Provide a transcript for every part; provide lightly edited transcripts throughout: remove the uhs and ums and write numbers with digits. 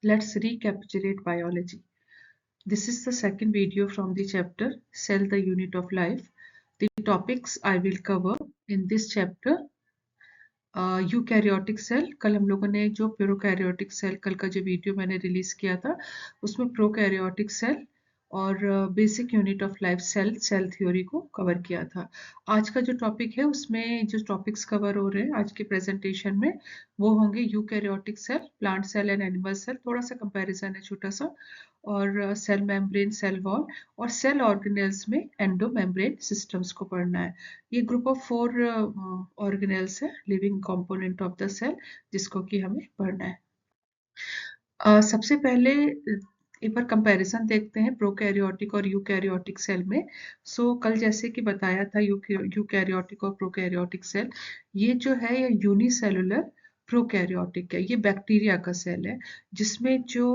Let's recapitulate biology. This is the second video from the chapter Cell, the Unit of Life. The topics I will cover in this chapter: eukaryotic cell. कल हम लोगों ने जो prokaryotic cell, कल का जो video मैंने release किया था उसमें प्रोकैरियोटिक सेल और basic unit of life cell theory को कवर किया था। आज का जो टॉपिक है उसमें जो टॉपिक्स कवर हो रहे हैं आज के प्रेजेंटेशन में वो होंगे eukaryotic cell, plant cell and animal cell, थोड़ा सा कंपैरिजन है छोटा सा, और सेल मेम्ब्रेन, सेल वॉल और सेल ऑर्गेनेल्स में एंडो मेम्ब्रेन सिस्टम्स को पढ़ना है। ये ग्रुप ऑफ 4 ऑर्गेनेल्स है, living component of the cell, जिसको कि हमें पढ़ना है। सबसे पहले एक बार कंपैरिजन देखते हैं प्रोकैरियोटिक और यूकैरियोटिक सेल में। कल जैसे कि बताया था यूकैरियोटिक और प्रोकैरियोटिक सेल, ये जो है ये यूनिसेलुलर प्रोकैरियोटिक है। ये बैक्टीरिया का सेल है जिसमें जो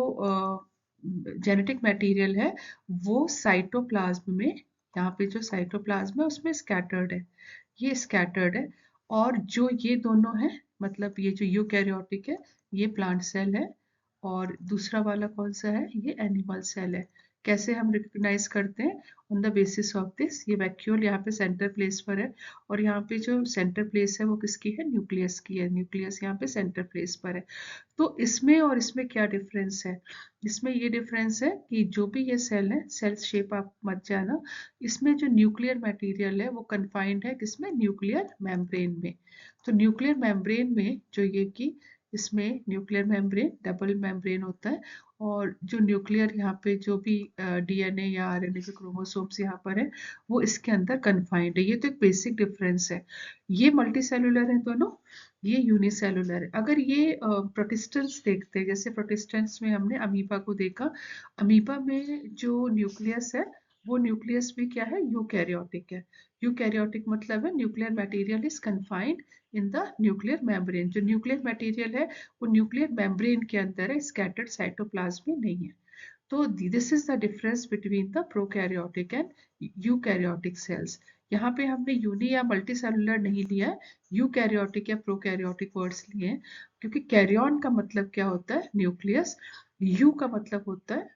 जेनेटिक मटेरियल है वो साइटोप्लाज्म में, यहाँ पे जो साइटोप्लाज्म है उसमें स्कैटर्ड है, ये स्कैटर्ड है। और जो ये दोनों है, मतलब ये जो यूकैरियोटिक है ये प्लांट सेल है और दूसरा वाला कौन सा है, ये एनिमल सेल है। कैसे हम रिकॉग्नाइज करते हैं? On the basis of this, ये वैक्यूल यहाँ पे सेंटर प्लेस पर है और यहाँ पे जो सेंटर प्लेस है वो किसकी है, न्यूक्लियस की है। न्यूक्लियस यहाँ पे सेंटर प्लेस पर है। तो इसमें और इसमें क्या डिफरेंस है? इसमें ये डिफरेंस है कि जो भी ये सेल है, सेल शेप आप मत जाना, इसमें जो न्यूक्लियर मटेरियल है वो कन्फाइंड है किसमें, न्यूक्लियर मेम्ब्रेन में। तो न्यूक्लियर मेम्ब्रेन में जो ये कि इसमें न्यूक्लियर मेम्ब्रेन डबल मेम्ब्रेन होता है और जो न्यूक्लियर यहाँ पे जो भी डीएनए या आरएनए के क्रोमोसोम्स यहाँ पर है वो इसके अंदर कन्फाइंड है। ये तो एक बेसिक डिफरेंस है। ये मल्टी सेलुलर है दोनों, ये यूनिसेलुलर है। अगर ये प्रोटिस्टेंस देखते हैं, जैसे प्रोटिस्टेंस में हमने अमीबा को देखा, अमीबा में जो न्यूक्लियस है वो न्यूक्लियस भी क्या है, यूकैरियोटिक है। यूकैरियोटिक मतलब है nuclear material is confined in the nuclear membrane. जो न्यूक्लियर मटेरियल है वो न्यूक्लियर मेम्ब्रेन के अंदर है, स्कैटर्ड साइटोप्लाज्म में नहीं है। तो this is the difference between the prokaryotic and eukaryotic cells. यहाँ पे हमने यूनी या मल्टी सेलुलर नहीं लिया है, यूकैरियोटिक या प्रोकैरियोटिक वर्ड्स लिए हैं, क्योंकि कैरियन का मतलब क्या होता है, न्यूक्लियस। यू का मतलब होता है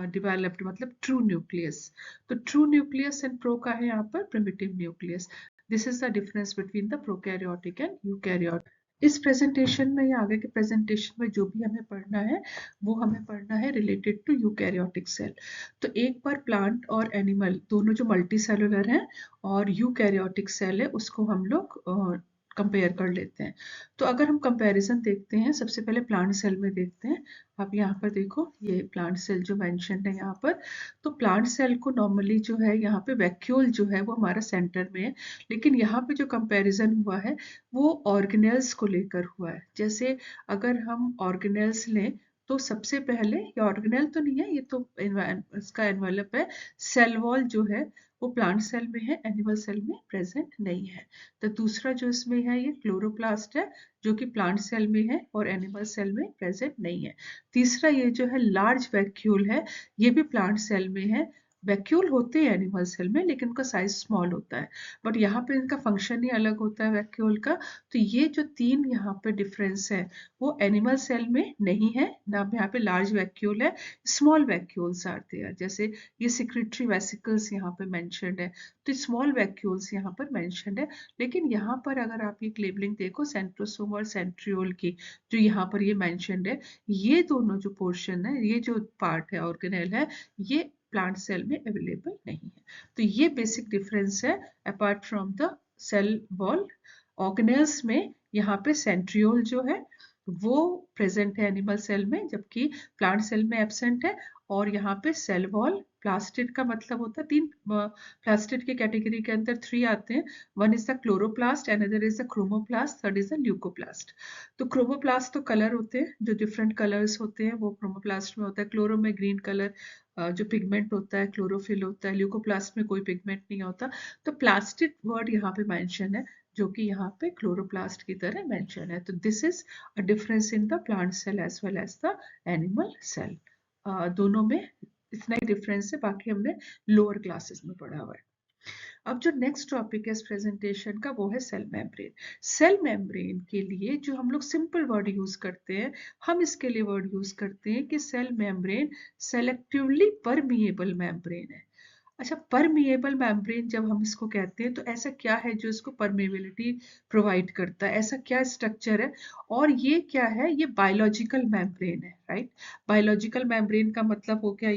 डिवेलप्ड, मतलब ट्रू न्यूक्लियस। तो ट्रू न्यूक्लियस एंड प्रो का है यहाँ पर primitive nucleus. This is the difference between the prokaryotic and eukaryotic. इस प्रेजेंटेशन में या आगे के प्रेजेंटेशन में जो भी हमें पढ़ना है वो हमें पढ़ना है रिलेटेड टू यूकैरियोटिक सेल। तो एक बार प्लांट और एनिमल दोनों जो मल्टी सेलुलर हैं और यूकैरियोटिक सेल है उसको हम लोग कंपेयर कर लेते हैं। तो अगर हम कंपैरिजन देखते हैं, सबसे पहले प्लांट सेल में देखते हैं। आप यहाँ पर देखो, ये प्लांट सेल जो मेंशन्ड है यहाँ पर, तो प्लांट सेल को नॉर्मली जो है यहाँ पे वैक्यूल जो है वो हमारा सेंटर में है, लेकिन यहाँ पे जो कंपैरिजन हुआ है वो ऑर्गेनेल्स को लेकर हुआ है। जैसे अगर हम ऑर्गेनेल्स लें तो सबसे पहले, ये ऑर्गेनेल तो नहीं है, ये तो इसका एनवेलप है, सेल वॉल जो है वो प्लांट सेल में है, एनिमल सेल में प्रेजेंट नहीं है। तो दूसरा जो इसमें है ये क्लोरोप्लास्ट है जो कि प्लांट सेल में है और एनिमल सेल में प्रेजेंट नहीं है। तीसरा ये जो है लार्ज वैक्यूल है, ये भी प्लांट सेल में है। वैक्यूल होते हैं एनिमल सेल में लेकिन उनका साइज स्मॉल होता है, बट यहाँ पे इनका फंक्शन ही अलग होता है वैक्यूल का। तो ये जो तीन यहाँ पे डिफरेंस है वो एनिमल सेल में नहीं है ना, यहाँ पे लार्ज वैक्यूल है, स्मॉल वैक्यूल्स आर देयर। जैसे ये सिक्रेटरी वेसिकल्स यहाँ पे मेंशन्ड है, तो स्मॉल वैक्यूल्स यहाँ पर मेंशन्ड है। लेकिन यहाँ पर अगर आप ये लेबलिंग देखो सेंट्रोसोम और सेंट्रियोल की, जो यहाँ पर ये मेंशन्ड है, ये दोनों जो पोर्शन है, ये जो पार्ट है ऑर्गेनेल है, ये प्लांट सेल में अवेलेबल नहीं है। तो ये बेसिक डिफरेंस है apart from the cell wall. Organelles में यहाँ पे सेंट्रियोल जो है वो प्रेजेंट है एनिमल सेल में, जबकि प्लांट सेल में एब्सेंट है। और यहाँ पे सेल वॉल, प्लास्टिड का मतलब होता है तीन, प्लास्टिड के कैटेगरी के अंदर 3 आते हैं। One is the chloroplast, another is the chromoplast, third is the leucoplast. तो क्रोमोप्लास्ट तो कलर होते हैं, जो डिफरेंट कलर्स होते हैं वो क्रोमोप्लास्ट में होता है। क्लोरो में ग्रीन कलर जो पिगमेंट होता है, क्लोरोफिल होता है। ल्यूकोप्लास्ट में कोई पिगमेंट नहीं होता। तो प्लास्टिड वर्ड यहाँ पे मेंशन है जो कि यहाँ पे क्लोरोप्लास्ट की तरह मेंशन है। तो this is a difference in the plant cell as well as the animal cell. दोनों में इतना ही डिफरेंस है, बाकी हमने लोअर क्लासेस में पढ़ा हुआ है। अब जो नेक्स्ट टॉपिक है इस प्रेजेंटेशन का वो है सेल मेम्ब्रेन। सेल मेम्ब्रेन के लिए जो हम लोग सिंपल वर्ड यूज करते हैं, हम इसके लिए वर्ड यूज करते हैं कि cell membrane selectively permeable membrane है। अच्छा, परमिएबल मेम्ब्रेन जब हम इसको कहते हैं तो ऐसा क्या है जो इसको परमिएबिलिटी प्रोवाइड करता है, ऐसा क्या स्ट्रक्चर है, और ये क्या है, ये बायोलॉजिकल मेम्ब्रेन है, राइट। बायोलॉजिकल मेम्ब्रेन का मतलब हो गया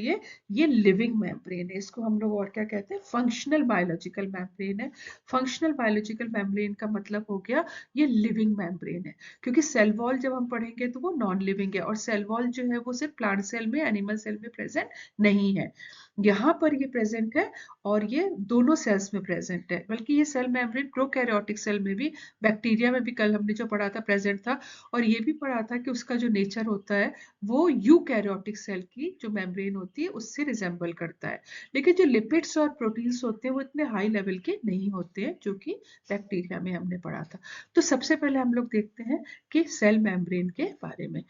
ये लिविंग मेम्ब्रेन है, इसको हम लोग और क्या कहते हैं, फंक्शनल बायोलॉजिकल मेम्ब्रेन है। फंक्शनल बायोलॉजिकल मेम्ब्रेन का मतलब हो गया ये लिविंग मेम्ब्रेन है, क्योंकि सेल वॉल जब हम पढ़ेंगे तो वो नॉन लिविंग है, और सेल वॉल जो है वो सिर्फ प्लांट सेल में, एनिमल सेल में प्रेजेंट नहीं है। यहाँ पर ये प्रेजेंट है और ये दोनों सेल्स में प्रेजेंट है, बल्कि ये सेल मेम्ब्रेन प्रोकैरियोटिक सेल में भी, बैक्टीरिया में भी कल हमने जो पढ़ा था प्रेजेंट था, और ये भी पढ़ा था कि उसका जो नेचर होता है वो यूकैरियोटिक सेल की जो मेम्ब्रेन होती है उससे रिजेंबल करता है। लेकिन जो लिपिड्स और प्रोटीन्स होते हैं वो इतने हाई लेवल के नहीं होते हैं जो कि बैक्टीरिया में हमने पढ़ा था। तो सबसे पहले हम लोग देखते हैं कि सेल मेम्ब्रेन के बारे में।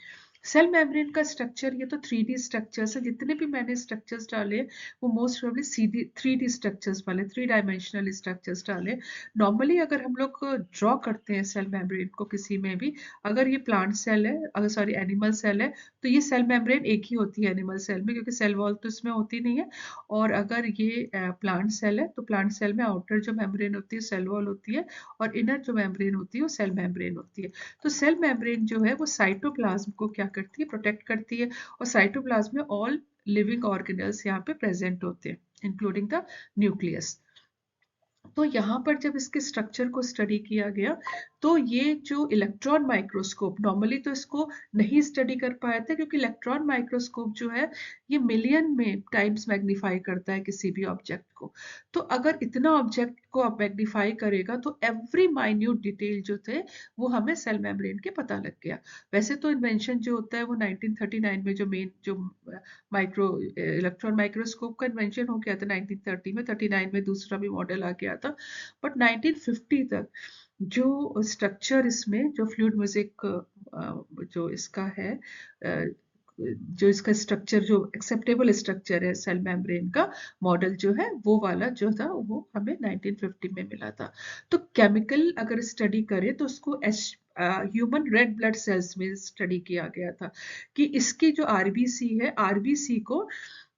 सेल मेम्ब्रेन का स्ट्रक्चर, ये तो 3D स्ट्रक्चर्स है, जितने भी मैंने स्ट्रक्चर्स डाले वो most probably CD 3D structures वाले, 3 डायमेंशनल स्ट्रक्चर्स डाले। नॉर्मली अगर हम लोग ड्रॉ करते हैं सेल मेम्ब्रेन को किसी में भी, अगर ये प्लांट सेल है, अगर सॉरी एनिमल सेल है, तो ये सेल मेम्ब्रेन एक ही होती है एनिमल सेल में, क्योंकि सेल वॉल तो इसमें होती नहीं है। और अगर ये प्लांट सेल है तो प्लांट सेल में आउटर जो मेम्ब्रेन होती है सेल वॉल होती है, और इनर जो मेम्ब्रेन होती है वो सेल मेम्ब्रेन होती है। तो सेल मेम्ब्रेन जो है वो साइटोप्लाज्म को क्या करती है, प्रोटेक्ट करती है, और साइटोप्लाज्म में ऑल लिविंग ऑर्गेनल्स यहाँ पे प्रेजेंट होते हैं, इंक्लूडिंग द न्यूक्लियस। तो यहाँ पर जब इसके स्ट्रक्चर को स्टडी किया गया तो ये जो इलेक्ट्रॉन माइक्रोस्कोप, नॉर्मली तो इसको नहीं स्टडी कर पाए थे, क्योंकि इलेक्ट्रॉन माइक्रोस्कोप जो है ये मिलियन में टाइम्स मैग्नीफाई करता है किसी भी ऑब्जेक्ट को। तो अगर इतना ऑब्जेक्ट को आप मैग्नीफाई करेगा तो एवरी माइन्यूट डिटेल जो थे वो हमें सेल मेम्ब्रेन के पता लग गया। वैसे तो इन्वेंशन जो होता है वो 1939 में, जो मेन जो माइक्रो इलेक्ट्रॉन माइक्रोस्कोप का इन्वेंशन हो गया था 1930 में, 39 में दूसरा भी मॉडल आ गया था। बट 1950 तक जो स्ट्रक्चर इसमें, जो फ्लूइड म्यूजिक जो इसका है, जो इसका स्ट्रक्चर, जो एक्सेप्टेबल स्ट्रक्चर है सेल मेम्ब्रेन का मॉडल जो है, वो वाला जो था वो हमें 1950 में मिला था। तो केमिकल अगर स्टडी करें तो उसको ह्यूमन रेड ब्लड सेल्स में स्टडी किया गया था, कि इसकी जो आरबीसी है, आरबीसी को,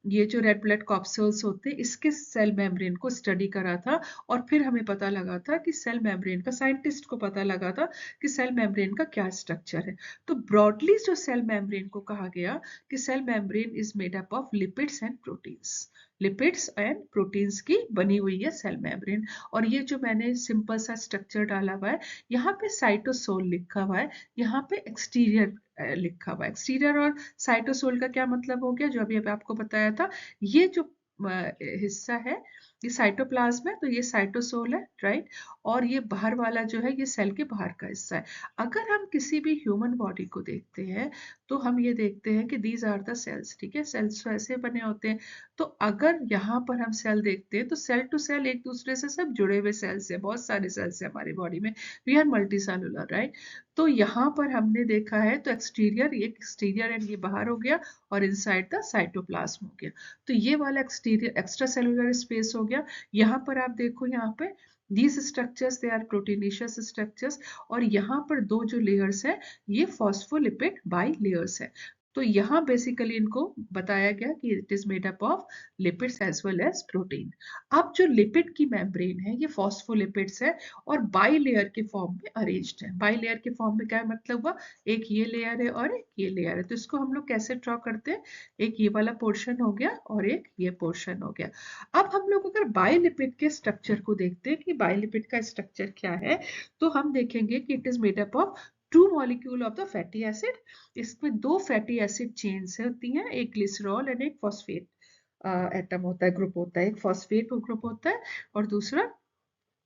ये जो रेड ब्लड कॉप्सूल्स होते हैं इसके सेल मेम्ब्रेन को स्टडी करा था, और फिर हमें पता लगा था कि सेल मेम्ब्रेन का, साइंटिस्ट को पता लगा था कि सेल मेम्ब्रेन का क्या स्ट्रक्चर है। तो ब्रॉडली जो सेल मेम्ब्रेन को कहा गया कि cell membrane is made up of lipids and proteins, lipids and proteins की बनी हुई है सेल मेम्ब्रेन। और ये जो मैंने सिंपल सा स्ट्रक्चर डाला हुआ है, यहाँ पे साइटोसोल लिखा हुआ है, यहाँ पे एक्सटीरियर लिखा हुआ है। एक्सटीरियर और साइटोसोल का क्या मतलब हो गया, जो अभी अभी आपको बताया था, ये जो हिस्सा है ये साइटोप्लाज्म है, तो ये साइटोसोल है, राइट। और ये बाहर वाला जो है ये सेल के बाहर का हिस्सा है। अगर हम किसी भी ह्यूमन बॉडी को देखते हैं तो हम ये देखते हैं कि दीज आर द सेल्स, ठीक है, सेल्स तो ऐसे बने होते हैं। तो अगर यहाँ पर हम सेल देखते हैं तो सेल टू सेल एक दूसरे से सब जुड़े हुए सेल्स है, बहुत सारे सेल्स है हमारी बॉडी में, we are multicellular, right. तो यहाँ पर हमने देखा है तो एक्सटीरियर, ये एक्सटीरियर एंड ये बाहर हो गया, और इनसाइड द साइटोप्लाज्म हो गया। तो ये वाला एक्सटीरियर एक्स्ट्रा सेलुलर स्पेस हो गया। यहाँ पर आप देखो, यहाँ पे these structures they are proteinaceous structures, और यहाँ पर दो जो लेयर्स है ये फॉस्फोलिपिड बाई लेयर्स है। तो यहाँ बेसिकली इनको बताया गया कि it is made up of lipids as well as protein. अब जो लिपिड की मेम्ब्रेन है ये फॉस्फोलिपिड्स है और बाई लेयर के फॉर्म में अरेंज्ड है। बाई लेयर के फॉर्म में क्या मतलब हुआ, एक ये लेयर है और एक ये लेयर है। तो इसको हम लोग कैसे ड्रॉ करते हैं, एक ये वाला पोर्शन हो गया और एक ये पोर्शन हो गया। अब हम लोग अगर बायोलिपिड के स्ट्रक्चर को देखते हैं कि बायोलिपिड का स्ट्रक्चर क्या है, तो हम देखेंगे कि it is made up of two molecule of the fatty acid. इसमें दो फैटी एसिड चेन्स होती हैं, एक ग्लिसरॉल एंड एक फॉस्फेट एटम होता है, ग्रुप होता है। एक फॉस्फेट ग्रुप होता है और दूसरा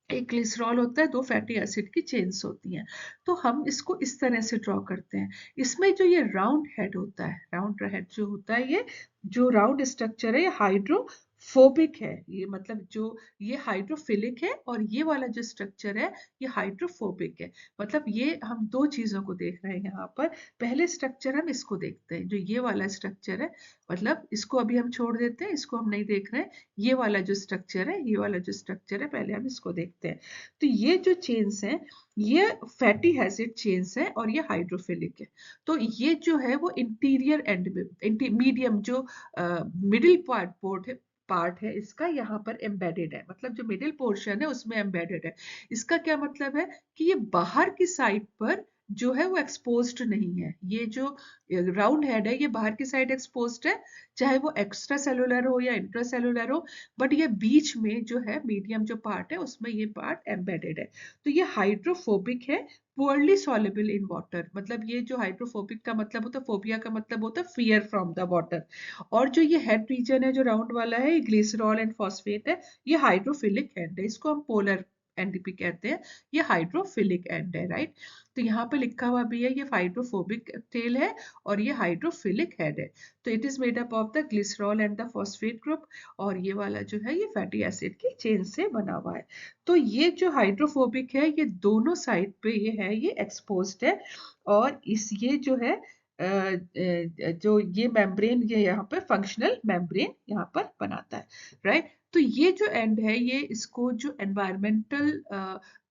एक ग्लिसरॉल होता है। दो फैटी एसिड की चेन्स होती हैं। तो हम इसको इस तरह से ड्रॉ करते हैं। इसमें जो ये राउंड हेड होता है, राउंड हेड जो होता है, ये जो राउंड स्ट्रक्चर है ये हाइड्रो फोबिक है, ये मतलब जो ये हाइड्रोफिलिक है और ये वाला जो स्ट्रक्चर है ये हाइड्रोफोबिक है। मतलब ये हम दो चीजों को देख रहे हैं यहाँ पर। पहले स्ट्रक्चर हम इसको देखते हैं, जो ये वाला स्ट्रक्चर है, मतलब इसको अभी हम छोड़ देते हैं, इसको हम नहीं देख रहे हैं। ये वाला जो स्ट्रक्चर है, ये वाला जो स्ट्रक्चर है, पहले हम इसको देखते हैं। तो ये जो चेन्स है ये फैटी एसिड चेन्स है और ये हाइड्रोफिलिक है। तो ये जो है वो इंटीरियर एंड में, मीडियम जो मिडिल पार्ट है इसका यहाँ पर एम्बेडेड है, मतलब जो मिडिल पोर्शन है उसमें एम्बेडेड है। इसका क्या मतलब है कि ये बाहर की साइड पर जो है वो एक्सपोज्ड नहीं है। ये जो राउंड हेड है ये बाहर की साइड एक्सपोज्ड है, चाहे वो एक्स्ट्रा सेलुलर हो या इंट्रा सेलुलर हो, बट ये बीच में जो है मीडियम जो पार्ट है उसमें ये पार्ट एम्बेडेड है। तो ये हाइड्रोफोबिक है, पुअरली सॉल्युबल इन वाटर। मतलब ये जो हाइड्रोफोबिक का मतलब होता है, फोबिया का मतलब होता है फियर फ्रॉम द वाटर। और जो ये हेड रीजन है जो राउंड वाला है, ये ग्लिसरॉल एंड फॉस्फेट है, ये हाइड्रोफिलिक एंड है, इसको हम पोलर एनडीपी कहते हैं। ये हाइड्रोफिलिक एंड है, राइट। तो यहाँ पे लिखा हुआ भी है ये हाइड्रोफोबिक टेल है और ये हाइड्रोफिलिक हेड है। तो it is made up of the glycerol and the phosphate group, और ये वाला जो है ये फैटी एसिड की चेन से बना हुआ है। तो ये जो हाइड्रोफोबिक है ये दोनों साइड पे ये है, ये एक्सपोज्ड है। और इस ये जो है जो ये मेम्ब्रेन ये यहाँ पर फंक्शनल मेम्ब्रेन यहाँ पर बनाता है, राइट। तो ये जो एंड है ये इसको जो एनवायरमेंटल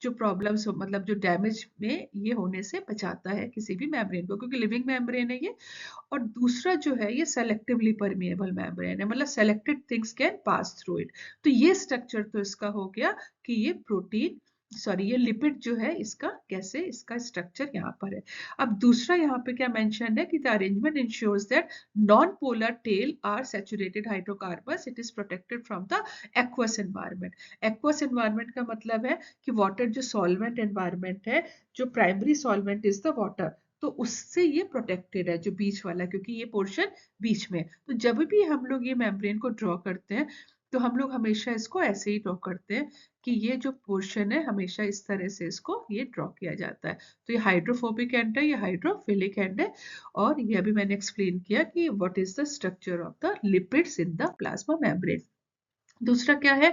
जो प्रॉब्लम्स मतलब जो डैमेज में ये होने से बचाता है किसी भी मेम्ब्रेन को, क्योंकि लिविंग मेम्ब्रेन है ये। और दूसरा जो है ये सेलेक्टिवली परमिएबल मेम्ब्रेन है, मतलब selected things can pass through it. तो ये स्ट्रक्चर तो इसका हो गया कि ये प्रोटीन, सॉरी ये लिपिड जो है इसका कैसे इसका स्ट्रक्चर यहाँ पर है। अब दूसरा यहाँ पे क्या मेंशन है कि the arrangement ensures that non polar tail are saturated hydrocarbons, it is protected from the aqueous environment. Aqueous environment का मतलब है कि वाटर जो सॉल्वेंट एनवायरनमेंट है, जो primary solvent is the water, तो उससे ये प्रोटेक्टेड है जो बीच वाला, क्योंकि ये पोर्शन बीच में। तो जब भी हम लोग ये मेम्ब्रेन को ड्रॉ करते हैं तो हम लोग हमेशा इसको ऐसे ही ड्रॉ करते हैं कि ये जो पोर्शन है हमेशा इस तरह से इसको ये ड्रॉ किया जाता है। तो ये हाइड्रोफोबिक एंड है, ये हाइड्रोफिलिक एंड है। और ये अभी मैंने एक्सप्लेन किया कि what is the structure of the lipids in the plasma membrane. दूसरा क्या है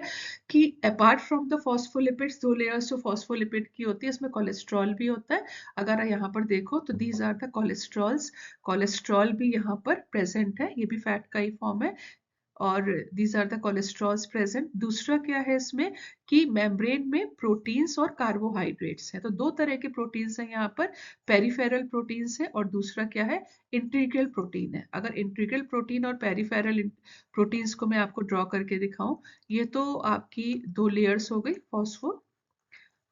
कि अपार्ट फ्रॉम द फॉस्फोलिपिड्स, दो लेयर्स जो फॉस्फोलिपिड की होती है इसमें कोलेस्ट्रॉल भी होता है। अगर यहाँ पर देखो तो these are the cholesterols, cholesterol भी यहाँ पर प्रेजेंट है, ये भी फैट का ही फॉर्म है। और these are the cholesterols present. दूसरा क्या है इसमें कि मेम्ब्रेन में प्रोटीन्स और कार्बोहाइड्रेट्स हैं। तो दो तरह के प्रोटीन्स हैं यहाँ पर, पेरिफेरल प्रोटीन्स है और दूसरा क्या है इंटीग्रल प्रोटीन है। अगर इंटीग्रल प्रोटीन और पेरिफेरल प्रोटीन्स को मैं आपको ड्रॉ करके दिखाऊं, ये तो आपकी दो लेयर्स हो गई, फॉस्फो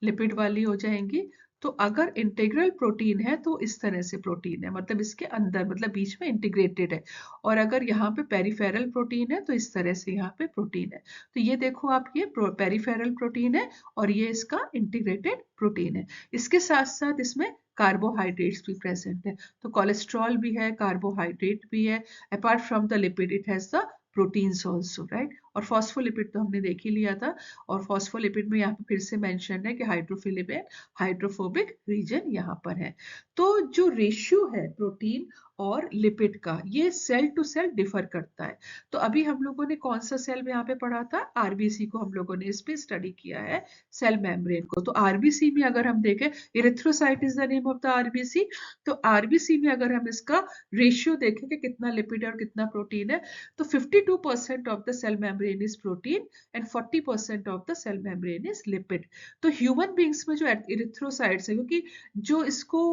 लिपिड वाली हो जाएंगी। तो अगर इंटीग्रल प्रोटीन है तो इस तरह से प्रोटीन है, मतलब इसके अंदर, मतलब बीच में इंटीग्रेटेड है। और अगर यहाँ पे पेरिफेरल प्रोटीन है तो इस तरह से यहाँ पे प्रोटीन है। तो ये देखो आप, ये पेरिफेरल प्रोटीन है और ये इसका इंटीग्रेटेड प्रोटीन है। इसके साथ साथ इसमें कार्बोहाइड्रेट्स भी प्रेजेंट है। तो कोलेस्ट्रॉल भी है, कार्बोहाइड्रेट भी है। Apart from the lipid it has the proteins also, right. और फॉस्फोलिपिड तो हमने देख ही लिया था। और फॉस्फोलिपिड में यहाँ पे फिर से मेंशन है कि हाइड्रोफिलिक एंड हाइड्रोफोबिक रीजन यहाँ पर है। तो जो रेशियो है प्रोटीन और लिपिड का, ये सेल टू सेल डिफर करता है। तो अभी हम लोगों ने कौन सा सेल यहाँ पे पढ़ा था, आरबीसी को हम लोगों ने इस पे स्टडी किया है, सेल मेम्ब्रेन को। तो आरबीसी में अगर हम देखें, erythrocyte is the name of the RBC. तो आरबीसी में अगर हम इसका रेशियो देखें कि कितना लिपिड है और कितना प्रोटीन है, तो 52% of the cell membrane is protein and 40% of the cell membrane is lipid. तो ह्यूमन बींग्स में जो इरिथ्रोसाइट्स है, क्योंकि जो इसको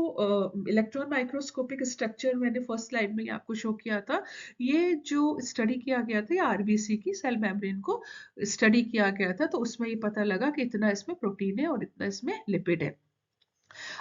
इलेक्ट्रॉन माइक्रोस्कोपिक स्ट्रक्चर मैंने फर्स्ट स्लाइड में आपको शो किया था, ये जो स्टडी किया गया था, आरबीसी की सेल मेम्ब्रेन को स्टडी किया गया था, तो उसमें ये पता लगा कि इतना इसमें प्रोटीन है और इतना इसमें लिपिड है।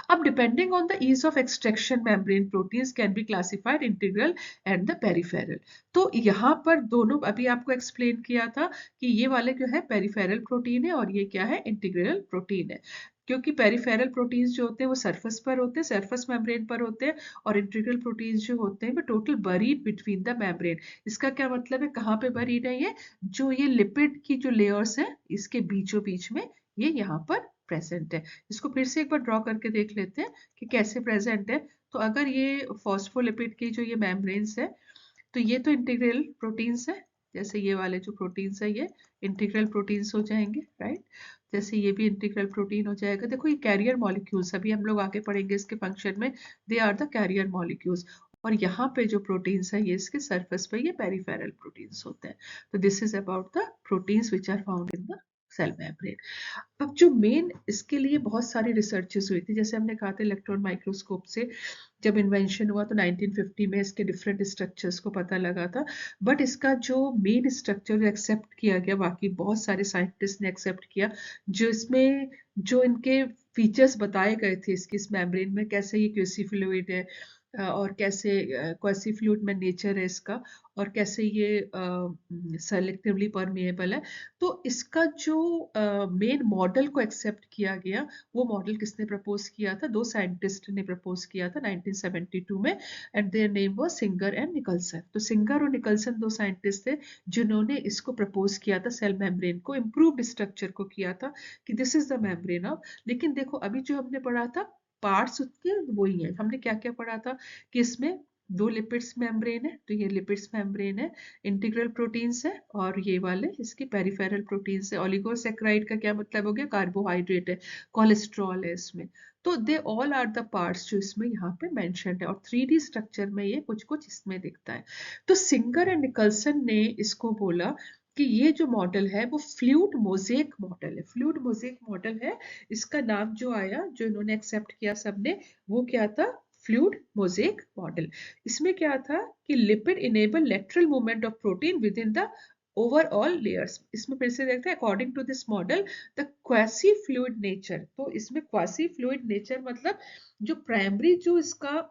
अब depending on the ease of extraction membrane proteins can be classified integral and the peripheral. तो यहाँ पर दोनों अभी आपको एक्सप्लेन किया था कि ये वाले जो है पेरिफेरल प्रोटीन है और ये क्या है इंटीग्रल प्रोटीन है। क्योंकि पेरिफेरल प्रोटीन्स जो होते हैं वो सरफेस पर होते हैं, सरफेस मेम्ब्रेन पर होते हैं, और इंटीग्रल प्रोटीन्स जो होते हैं वो total buried between the membrane. इसका क्या मतलब है, कहाँ पे बरीड है ये, जो ये लिपिड की जो लेयर्स है इसके बीचों बीच में ये यहाँ पर प्रेजेंट है। इसको फिर से एक बार ड्रॉ करके देख लेते हैं कि कैसे प्रेजेंट है। तो अगर ये फॉस्फोलिपिड की जो ये मेम्ब्रेन्स है, तो ये तो इंटीग्रल प्रोटीन्स है, जैसे ये वाले जो प्रोटीन्स है ये इंटीग्रल प्रोटीन्स हो जाएंगे, राइट। जैसे ये भी इंटीग्रल प्रोटीन हो जाएगा। देखो ये कैरियर मॉलिक्यूल्स, अभी हम लोग आगे पढ़ेंगे इसके फंक्शन में, they are the carrier molecules. और यहाँ पे जो प्रोटीन्स है ये इसके सरफेस पे ये पेरिफेरल प्रोटीन्स होते हैं। तो this is about the proteins which are found in the cell membrane. अब जो मेन इसके लिए बहुत सारी रिसर्चेस हुई थी, जैसे हमने कहा था इलेक्ट्रॉन माइक्रोस्कोप से जब इन्वेंशन हुआ तो 1950 में इसके डिफरेंट स्ट्रक्चर्स को पता लगा था। बट इसका जो मेन स्ट्रक्चर एक्सेप्ट किया गया, बाकी बहुत सारे साइंटिस्ट ने एक्सेप्ट किया, जो इसमें जो इनके फीचर्स बताए गए थे इसकी इस मेम्ब्रेन में, कैसे ये क्यूसी फ्लूइड है और कैसे क्वासी फ्लूइड में नेचर है इसका, और कैसे ये सेलेक्टिवली परमिएबल है। तो इसका जो मेन मॉडल को एक्सेप्ट किया गया, वो मॉडल किसने प्रपोज किया था? दो साइंटिस्ट ने प्रपोज किया था 1972 में, and their name was singer and Nicolson. तो सिंगर और निकलसन दो साइंटिस्ट थे जिन्होंने इसको प्रपोज किया था, सेल मेम्ब्रेन को इम्प्रूव्ड स्ट्रक्चर को किया था कि this is the membrane of. लेकिन देखो अभी जो हमने पढ़ा था पार्ट्स उसके वही है। हमने क्या क्या पढ़ा था कि इसमें दो लिपिड्स मेम्ब्रेन है, तो ये लिपिड्स मेम्ब्रेन है, इंटीग्रल प्रोटीन्स है, और ये वाले इसके पेरिफेरल प्रोटीन्स है। ओलिगोसैकेराइड का क्या मतलब हो गया? कार्बोहाइड्रेट है, कोलेस्ट्रॉल है इसमें। तो they all are the parts जो इसमें यहाँ पे मेंशन्ड है, और 3D स्ट्रक्चर में ये कुछ कुछ इसमें दिखता है। तो सिंगर एंड निकलसन ने इसको बोला कि ये जो मॉडल है वो फ्लूइड मोज़ेक मॉडल है। फ्लूइड मोज़ेक मॉडल है, इसका नाम जो आया, जो इन्होंने एक्सेप्ट किया सबने, वो क्या था? Fluid mosaic model. इसमें क्या था कि lipid enable lateral movement of protein within the overall layers. इसमें फिर से देखते हैं, according to this model the quasi fluid nature. तो इसमें क्वासी फ्लूइड नेचर मतलब जो प्राइमरी जो इसका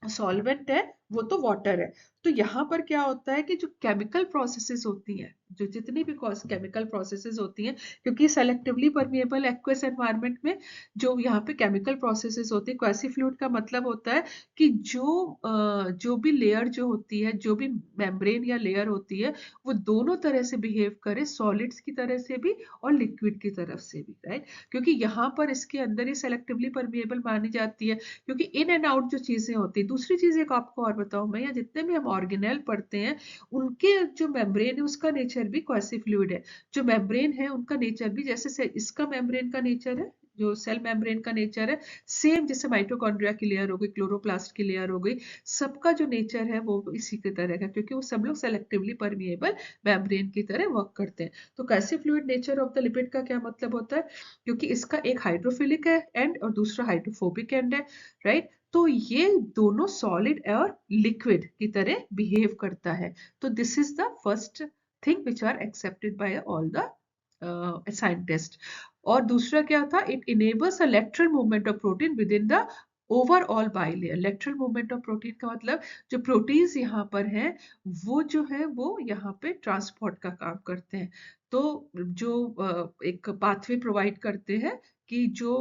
सॉल्वेंट है वो तो वाटर है। तो यहाँ पर क्या होता है कि जो केमिकल प्रोसेसेस होती हैं, जो जितनी भी केमिकल प्रोसेसेस होती हैं, क्योंकि सेलेक्टिवली परमिएबल एक्वस एनवायरनमेंट में जो यहाँ पे केमिकल प्रोसेसेस होती है, क्वासी फ्लूइड का मतलब होता है कि जो भी लेयर जो होती है, जो भी मेम्ब्रेन या लेयर होती है, वो दोनों तरह से बिहेव करे, सॉलिड्स की तरह से भी और लिक्विड की तरफ से भी, राइट। क्योंकि यहाँ पर इसके अंदर ही सेलेक्टिवली परमिएबल मानी जाती है, क्योंकि इन एंड आउट जो चीजें होती है। दूसरी चीज एक आपको और बताऊं मैं, या जितने भी हम ऑर्गेनेल पढ़ते हैं उनके जो मेम्ब्रेन है उसका नेचर भी क्वासी फ्लूइड है। जो मेम्ब्रेन है उनका नेचर भी, जैसे इसका मेम्ब्रेन का नेचर है, जो सेल मेम्ब्रेन का नेचर है सेम, जैसे माइटोकॉन्ड्रिया की लेयर हो गई, क्लोरोप्लास्ट की लेयर हो गई, सबका जो नेचर है वो इसी की तरह का, क्योंकि वो सब लोग सेलेक्टिवली परमिएबल मेम्ब्रेन की तरह वर्क करते हैं। तो quasi fluid nature of the lipid का क्या मतलब होता है? क्योंकि इसका एक हाइड्रोफिलिक है एंड और दूसरा हाइड्रोफोबिक एंड है, राइट। तो ये दोनों सॉलिड और लिक्विड की तरह बिहेव करता है। तो this is the first thing which are accepted by all the scientist. और दूसरा क्या था? It enables a lateral movement of protein within the overall bilayer. Lateral movement of protein का मतलब जो प्रोटीन्स यहाँ पर हैं वो जो है वो यहाँ पे ट्रांसपोर्ट का काम करते हैं। तो जो एक पाथवे प्रोवाइड करते हैं कि जो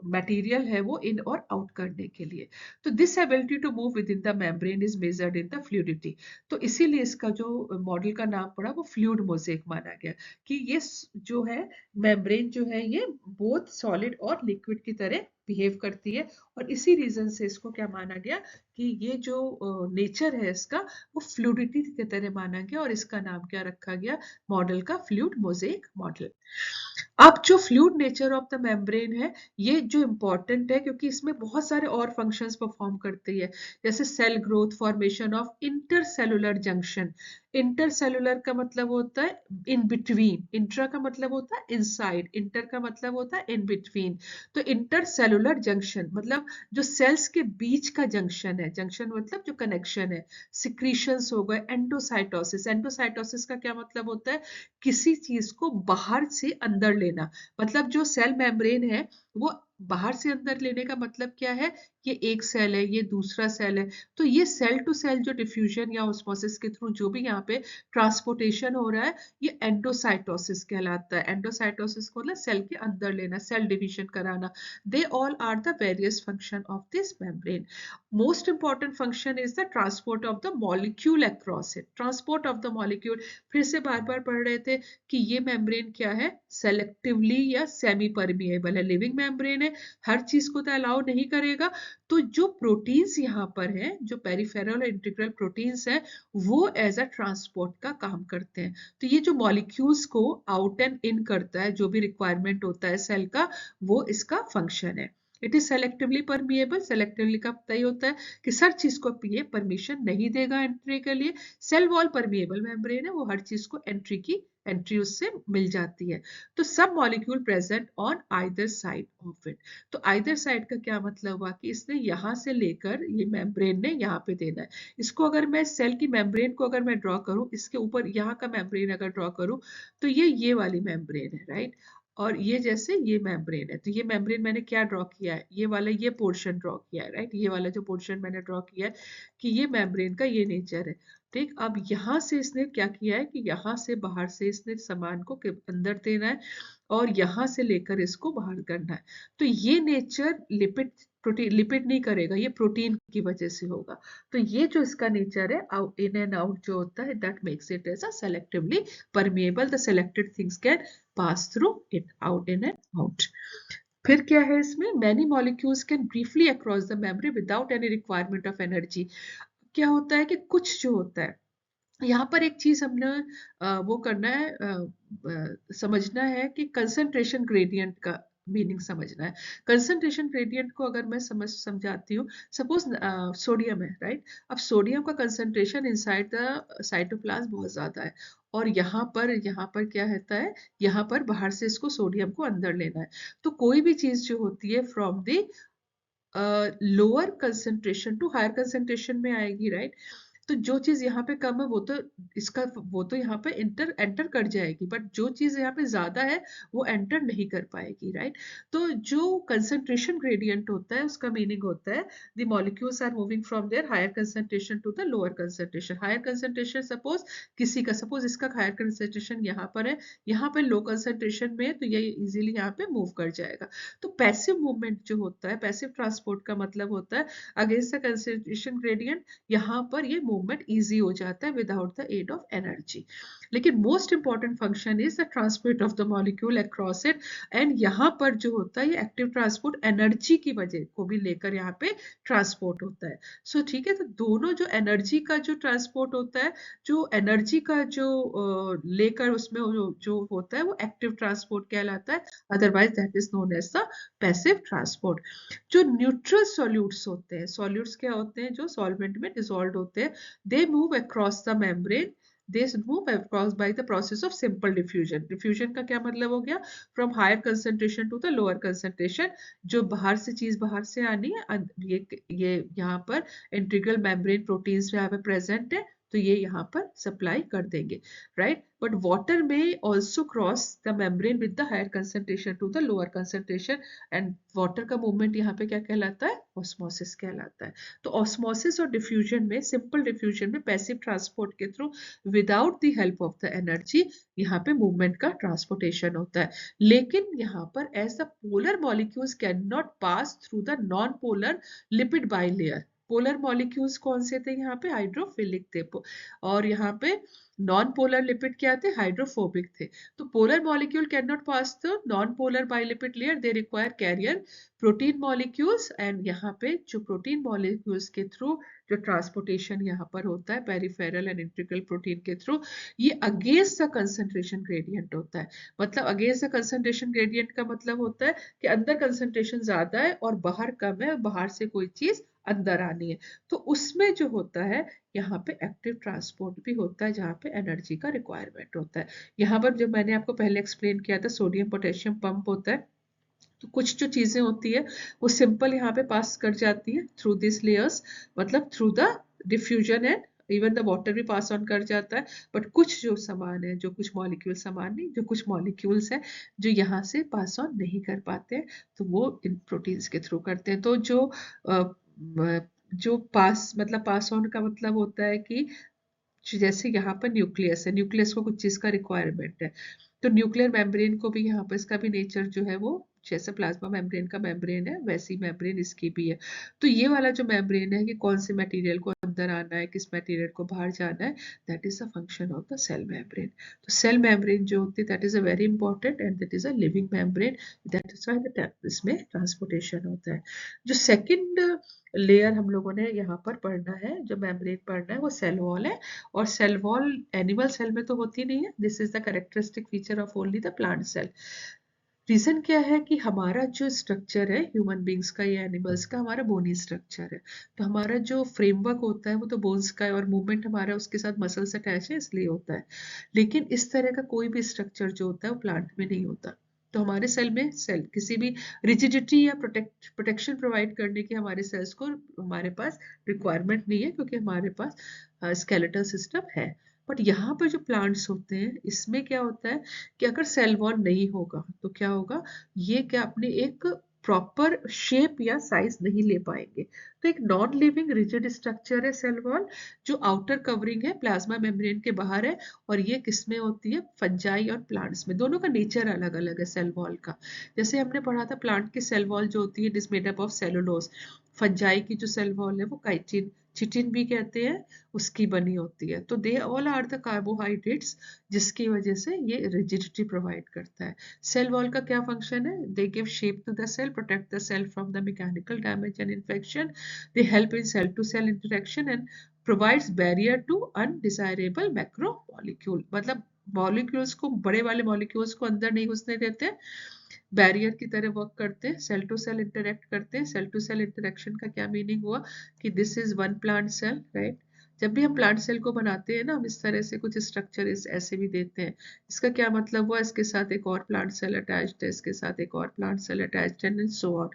मटेरियल है वो इन और आउट करने के लिए। तो this ability to move within the membrane is measured in the fluidity. तो इसीलिए इसका जो मॉडल का नाम पड़ा वो फ्लूइड मोज़ेक माना गया, कि ये जो है मेम्ब्रेन जो है ये बोथ सॉलिड और लिक्विड की तरह बिहेव करती है। और इसी रीजन से इसको क्या माना गया कि ये जो नेचर है इसका वो फ्लूइडिटी की तरह माना गया, और इसका नाम क्या रखा गया मॉडल का? Fluid mosaic model. अब जो fluid nature of the membrane है ये जो इम्पोर्टेंट है, क्योंकि इसमें बहुत सारे और फंक्शंस परफॉर्म करती है, जैसे cell growth, formation of intercellular junction. Intercellular का मतलब होता है इन बिटवीन, इंट्रा का मतलब होता है इनसाइड, इंटर का मतलब होता है इन बिटवीन। तो इंटरसेलुलर जंक्शन मतलब जो सेल्स के बीच का जंक्शन है, जंक्शन मतलब जो कनेक्शन है। सिक्रीशंस हो गए, एंडोसाइटोसिस। एंडोसाइटोसिस का क्या मतलब होता है? किसी चीज को बाहर से अंदर लेना। मतलब जो सेल मेम्ब्रेन है वो बाहर से अंदर लेने का मतलब क्या है? ये एक सेल है, ये दूसरा सेल है, तो ये सेल टू सेल जो डिफ्यूजन या ऑस्मोसिस के थ्रू जो भी यहाँ पे ट्रांसपोर्टेशन हो रहा है, ये एंडोसाइटोसिस कहलाता है। एंडोसाइटोसिस को मतलब सेल के अंदर लेना, सेल डिवीजन कराना। They all are the various function of this membrane. Most important function is the transport of the molecule across it. Transport of the molecule, फिर से बार बार पढ़ रहे थे कि ये मेम्ब्रेन क्या है? सेलेक्टिवली या सेमी परमिएबल है। लिविंग मेम्ब्रेन है, हर चीज को तो अलाउ नहीं करेगा, तो जो प्रोटीन्स यहाँ पर हैं, जो पेरिफेरल और इंटीग्रल प्रोटीन्स हैं, वो एज अ ट्रांसपोर्ट का काम करते हैं। तो ये जो मॉलिक्यूल्स को आउट एंड इन करता है, जो भी रिक्वायरमेंट होता है सेल का, वो इसका फंक्शन है। It is selectively permeable. Selectively का पता ही होता है कि हर चीज को ये परमिशन नहीं देगा एंट्री के लिए। सेल वॉल परमिएबल मेम्ब्रेन है, वो हर चीज को एंट्री उससे मिल जाती है। तो सब molecule present on either side of it. तो आइदर साइड का क्या मतलब हुआ कि इसने यहां से लेकर ये मेम्ब्रेन ने यहाँ पे देना है। इसको अगर मैं सेल की मेम्ब्रेन को अगर मैं ड्रॉ करूं, इसके ऊपर यहाँ का मेम्ब्रेन अगर ड्रॉ करूं, तो ये वाली मेम्ब्रेन है, राइट। और ये जैसे ये मेम्ब्रेन है, तो ये मेम्ब्रेन मैंने क्या ड्रॉ किया है, ये वाला ये पोर्शन ड्रॉ किया है, राइट। ये वाला जो पोर्शन मैंने ड्रॉ किया है कि ये मेम्ब्रेन का ये नेचर है। ठीक, अब यहाँ से इसने क्या किया है कि यहाँ से बाहर से इसने सामान को अंदर देना है और यहाँ से लेकर इसको बाहर करना है। तो ये नेचर लिपिड प्रोटीन लिपिड नहीं करेगा, ये प्रोटीन की वजह से होगा। तो ये जो इसका नेचर है आउट इन एंड आउट जो होता है, that makes it as a selectively permeable. The selected things can pass through it out in and out. फिर क्या है इसमें, many molecules can briefly across the memory without any requirement of energy. क्या होता है कि कुछ जो होता है यहाँ पर एक चीज हमने वो करना है, समझना है कि कंसंट्रेशन ग्रेडियंट का मीनिंग समझना है। कंसंट्रेशन ग्रेडियंट को अगर मैं समझाती हूँ, सपोज सोडियम है, राइट। अब सोडियम का कंसंट्रेशन इनसाइड द साइटोप्लाज्म बहुत ज्यादा है, और यहाँ पर क्या रहता है, यहाँ पर बाहर से इसको सोडियम को अंदर लेना है। तो कोई भी चीज जो होती है from the lower concentration to higher concentration में आएगी, राइट। तो जो चीज यहाँ पे कम है वो तो यहाँ पे एंटर कर जाएगी, बट जो चीज यहाँ पे ज्यादा है वो एंटर नहीं कर पाएगी, राइट। तो जो कंसंट्रेशन ग्रेडियंट होता है उसका मीनिंग होता है the molecules are moving from their higher concentration to the lower concentration. Higher concentration suppose इसका हायर कंसंट्रेशन यहाँ पर है, यहाँ पे लो कंसंट्रेशन में है, तो ये इजीली यहाँ पे मूव कर जाएगा। तो पैसिव मूवमेंट जो होता है, पैसिव ट्रांसपोर्ट का मतलब होता है अगेंस्ट द कंसंट्रेशन ग्रेडियंट, यहाँ पर ये मूवमेंट इजी हो जाता है without the aid of energy. लेकिन most important function is the transport of the molecule across it. And यहाँ पर जो होता है ये एक्टिव ट्रांसपोर्ट एनर्जी की वजह को भी लेकर यहाँ पे ट्रांसपोर्ट होता है। सो ठीक है, तो दोनों जो एनर्जी का जो ट्रांसपोर्ट होता है, जो एनर्जी का जो लेकर उसमें जो होता है वो एक्टिव ट्रांसपोर्ट कहलाता है, otherwise that is known as the passive transport. जो न्यूट्रल सॉल्यूट्स होते हैं, सॉल्यूट्स क्या होते हैं, जो सॉल्वेंट में डिसॉल्व होते हैं, they move across the membrane, they move across by the process of simple diffusion। diffusion का क्या मतलब हो गया, from higher concentration to the lower concentration। जो बाहर से चीज बाहर से आनी है, ये यहाँ पर इंटीग्रल मेम्ब्रेन प्रोटीन्स यहाँ पे प्रेजेंट है, तो ये यहाँ पर सप्लाई कर देंगे, right. But water may also cross the membrane with the higher concentration to the lower concentration, and water का मूवमेंट यहाँ पे क्या कहलाता है, ऑस्मोसिस कहलाता है। तो ऑस्मोसिस और डिफ्यूजन में, सिंपल डिफ्यूजन में पैसिव ट्रांसपोर्ट के through without the help of the energy यहाँ पे मूवमेंट का ट्रांसपोर्टेशन होता है। लेकिन यहाँ पर as the polar molecules can not pass through the non polar lipid bilayer. Polar molecules कौन से थे यहाँ पे, हाइड्रोफिलिक थे, और यहाँ पे नॉन पोलर लिपिड क्या थे, हाइड्रोफोबिक थे। तो polar molecule can not pass the non polar bilipid layer, they require carrier protein molecules. And यहाँ पे जो प्रोटीन मॉलिक्यूल्स के थ्रू जो ट्रांसपोर्टेशन यहाँ पर होता है पेरिफेरल एंड इंटीग्रल प्रोटीन के थ्रू, ये अगेंस्ट द कंसंट्रेशन ग्रेडियंट होता है। मतलब अगेंस्ट द कंसंट्रेशन ग्रेडियंट का मतलब होता है कि अंदर कंसंट्रेशन ज्यादा है और बाहर कम है, बाहर से कोई चीज अंदर आनी है, तो उसमें जो होता है यहाँ पे एक्टिव ट्रांसपोर्ट भी होता है, जहाँ पे एनर्जी का रिक्वायरमेंट होता है। यहाँ पर जो मैंने आपको पहले एक्सप्लेन किया था, सोडियम पोटेशियम पंप होता है। तो कुछ जो चीजें होती है वो सिंपल यहाँ पे पास कर जाती है थ्रू दिस लेयर्स, मतलब through the diffusion, and even the water भी पास ऑन कर जाता है। बट कुछ जो सामान है, जो कुछ मॉलिक्यूल सामान नहीं, जो कुछ मॉलिक्यूल्स है जो यहाँ से पास ऑन नहीं कर पाते, तो वो इन प्रोटीन्स के थ्रू करते हैं। तो जो पास ऑन का मतलब होता है कि जैसे यहाँ पर न्यूक्लियस है, न्यूक्लियस को कुछ चीज का रिक्वायरमेंट है, तो न्यूक्लियर मेम्ब्रेन को भी यहाँ पर इसका भी नेचर जो है वो जैसे प्लाज्मा मेम्ब्रेन का मेम्ब्रेन है वैसी मेम्ब्रेन इसकी भी है। तो ये वाला जो मेम्ब्रेन है कि कौन से मटेरियल को अंदर आना है, किस मटेरियल को बाहर जाना है, that is the function of the cell membrane. तो सेल मेम्ब्रेन जो होती है that is a very important and that is a living membrane, that is why इसमें ट्रांसपोर्टेशन होता है। जो सेकेंड लेयर हम लोगों ने यहाँ पर पढ़ना है, जो मेम्ब्रेन पढ़ना है, वो सेल वॉल है। और सेल वॉल एनिमल सेल में तो होती नहीं है, this is the characteristic feature of only the plant cell. Reason क्या है कि हमारा जो स्ट्रक्चर है ह्यूमन बींग्स का या एनिमल्स का, हमारा बोनी स्ट्रक्चर है। तो हमारा जो फ्रेमवर्क होता है वो तो बोन्स का है, और मूवमेंट हमारा उसके साथ मसल्स अटैच है इसलिए होता है। लेकिन इस तरह का कोई भी स्ट्रक्चर जो होता है वो प्लांट में नहीं होता। तो हमारे सेल में सेल किसी भी रिजिडिटी या प्रोटेक्शन प्रोवाइड करने की हमारे सेल्स को हमारे पास रिक्वायरमेंट नहीं है, क्योंकि हमारे पास स्केलेटल सिस्टम है। बट यहाँ पर जो प्लांट्स होते हैं इसमें क्या होता है कि अगर सेल वॉल नहीं होगा तो क्या होगा, ये क्या अपने एक प्रॉपर शेप या साइज नहीं ले पाएंगे। तो एक नॉन लिविंग रिजिड स्ट्रक्चर है सेल वॉल, जो आउटर कवरिंग है प्लाज्मा मेम्ब्रेन के बाहर है। और ये किसमें होती है, फंजाई और प्लांट्स में। दोनों का नेचर अलग अलग है सेल वॉल का। जैसे हमने पढ़ा था प्लांट की सेल वॉल जो होती है it is made up of cellulose. Fungi की जो सेल वॉल है वो काइटिन, चिटिन भी कहते हैं, उसकी बनी होती है। तो they all are the carbohydrates, जिसकी वजह से ये रिजिडिटी प्रोवाइड करता है। सेल वॉल का क्या फंक्शन है, they give shape to the cell, protect the cell from the mechanical damage and infection, they help in cell to cell interaction and provides barrier to undesirable macro molecule. मतलब molecules को, बड़े वाले molecules को अंदर नहीं घुसने देते, barrier की तरह वर्क करते हैं, सेल टू सेल इंटरेक्ट करते हैं। सेल टू सेल इंटरेक्शन का क्या मीनिंग हुआ कि this is one plant cell, right. जब भी हम प्लांट सेल को बनाते हैं ना, हम इस तरह से कुछ स्ट्रक्चर ऐसे भी देते हैं। इसका क्या मतलब हुआ, इसके साथ एक और प्लांट सेल अटैच्ड है, इसके साथ एक और प्लांट सेल अटैच्ड है, एंड सो ऑन।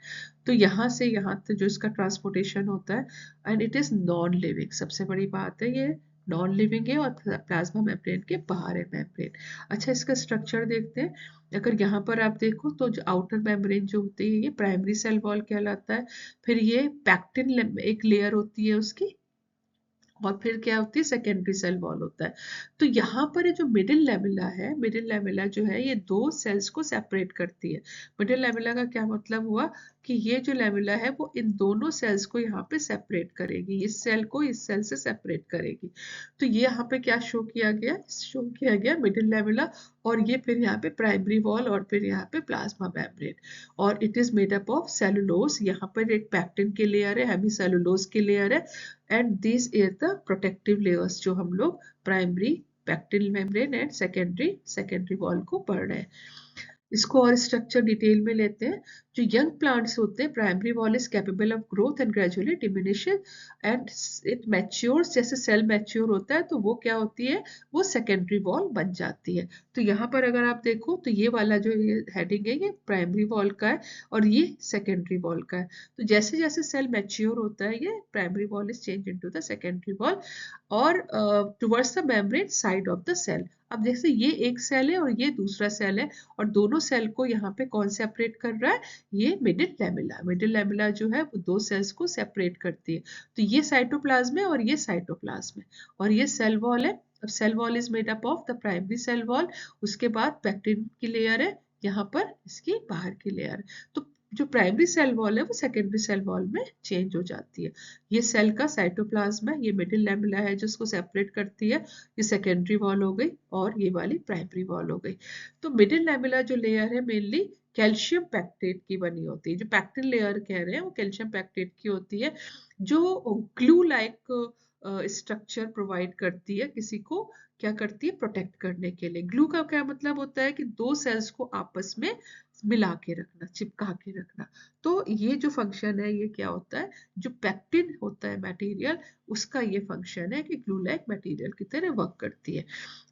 तो यहाँ से यहाँ तक जो इसका ट्रांसपोर्टेशन होता है, and it is non living. सबसे बड़ी बात है ये नॉन लिविंग है और प्लाज्मा मेम्ब्रेन के बाहर है मेम्ब्रेन। अच्छा, इसका स्ट्रक्चर देखते हैं। अगर यहाँ पर आप देखो तो जो आउटर मेम्ब्रेन जो होती है ये प्राइमरी सेल वॉल कहलाता है। फिर ये पैक्टिन एक लेयर होती है उसकी, और फिर क्या होती है, सेकेंडरी सेल वॉल होता है। तो यहाँ पर जो मिडिल लेमिला है, मिडिल लेमिला जो है ये दो सेल्स को सेपरेट करती है। मिडिल लेमिला का क्या मतलब हुआ कि ये जो लेमिला है वो इन दोनों सेल्स को यहाँ पे सेपरेट करेगी, इस सेल को इस सेल से सेपरेट करेगी। तो ये यहाँ पे क्या शो किया गया, शो किया गया मिडिल लेमिला, और ये फिर यहाँ पे प्राइमरी वॉल, और फिर यहाँ पे प्लाज्मा मेम्ब्रेन। और it is made up of cellulose. यहाँ पर एक पैक्टिन की लेयर है, हेमी सेलुलोज की लेयर है, and this is the protective layers जो हम लोग primary pectin membrane and secondary wall को पढ़ रहे हैं। इसको और स्ट्रक्चर डिटेल में लेते हैं। जो यंग प्लांट्स होते हैं, primary wall is capable of growth and gradually diminishes and it matures. जैसे सेल मैच्योर होता है तो वो क्या होती है, वो सेकेंडरी वॉल बन जाती है। तो यहाँ पर अगर आप देखो तो ये वाला जो ये हेडिंग है ये प्राइमरी वॉल का है और ये सेकेंडरी वॉल का है। तो जैसे जैसे सेल मैच्योर होता है ये primary wall is change into the secondary wall और towards the membrane side of the cell. अब जैसे ये एक सेल है और ये दूसरा सेल है, और दोनों सेल को यहाँ पे कौन सेपरेट कर रहा है, ये मिडिल लेमिला। मिडिल लेमिला जो है वो दो सेल्स को सेपरेट करती है। तो ये साइटोप्लाज्म है और ये साइटोप्लाज्म है, और ये सेल वॉल है। अब cell wall is made up of the primary cell wall, उसके बाद पैक्टिन की लेयर है, यहाँ पर इसकी बाहर की लेयर। तो जो प्राइमरी सेल वॉल है वो सेकेंडरी सेल वॉल में चेंज हो जाती है। ये सेल का साइटोप्लाज्म है, ये मिडिल लेमिला है जो उसको सेपरेट करती है, ये सेकेंडरी वॉल हो गई और ये वाली प्राइमरी वॉल हो गई। तो मिडिल लेमिला जो लेयर है मेनली कैल्शियम पैक्टेट की बनी होती है। जो पैक्टिन लेयर कह रहे हैं वो कैल्शियम पैक्टेट की होती है, जो ग्लू लाइक स्ट्रक्चर प्रोवाइड करती है किसी को, क्या करती है, प्रोटेक्ट करने के लिए। ग्लू का क्या मतलब होता है कि दो सेल्स को आपस में मिला के रखना, चिपका के रखना। तो ये जो फंक्शन है ये क्या होता है, जो पैक्टिन होता है मटेरियल, उसका ये फंक्शन है कि ग्लू लाइक मटेरियल की तरह वर्क करती है।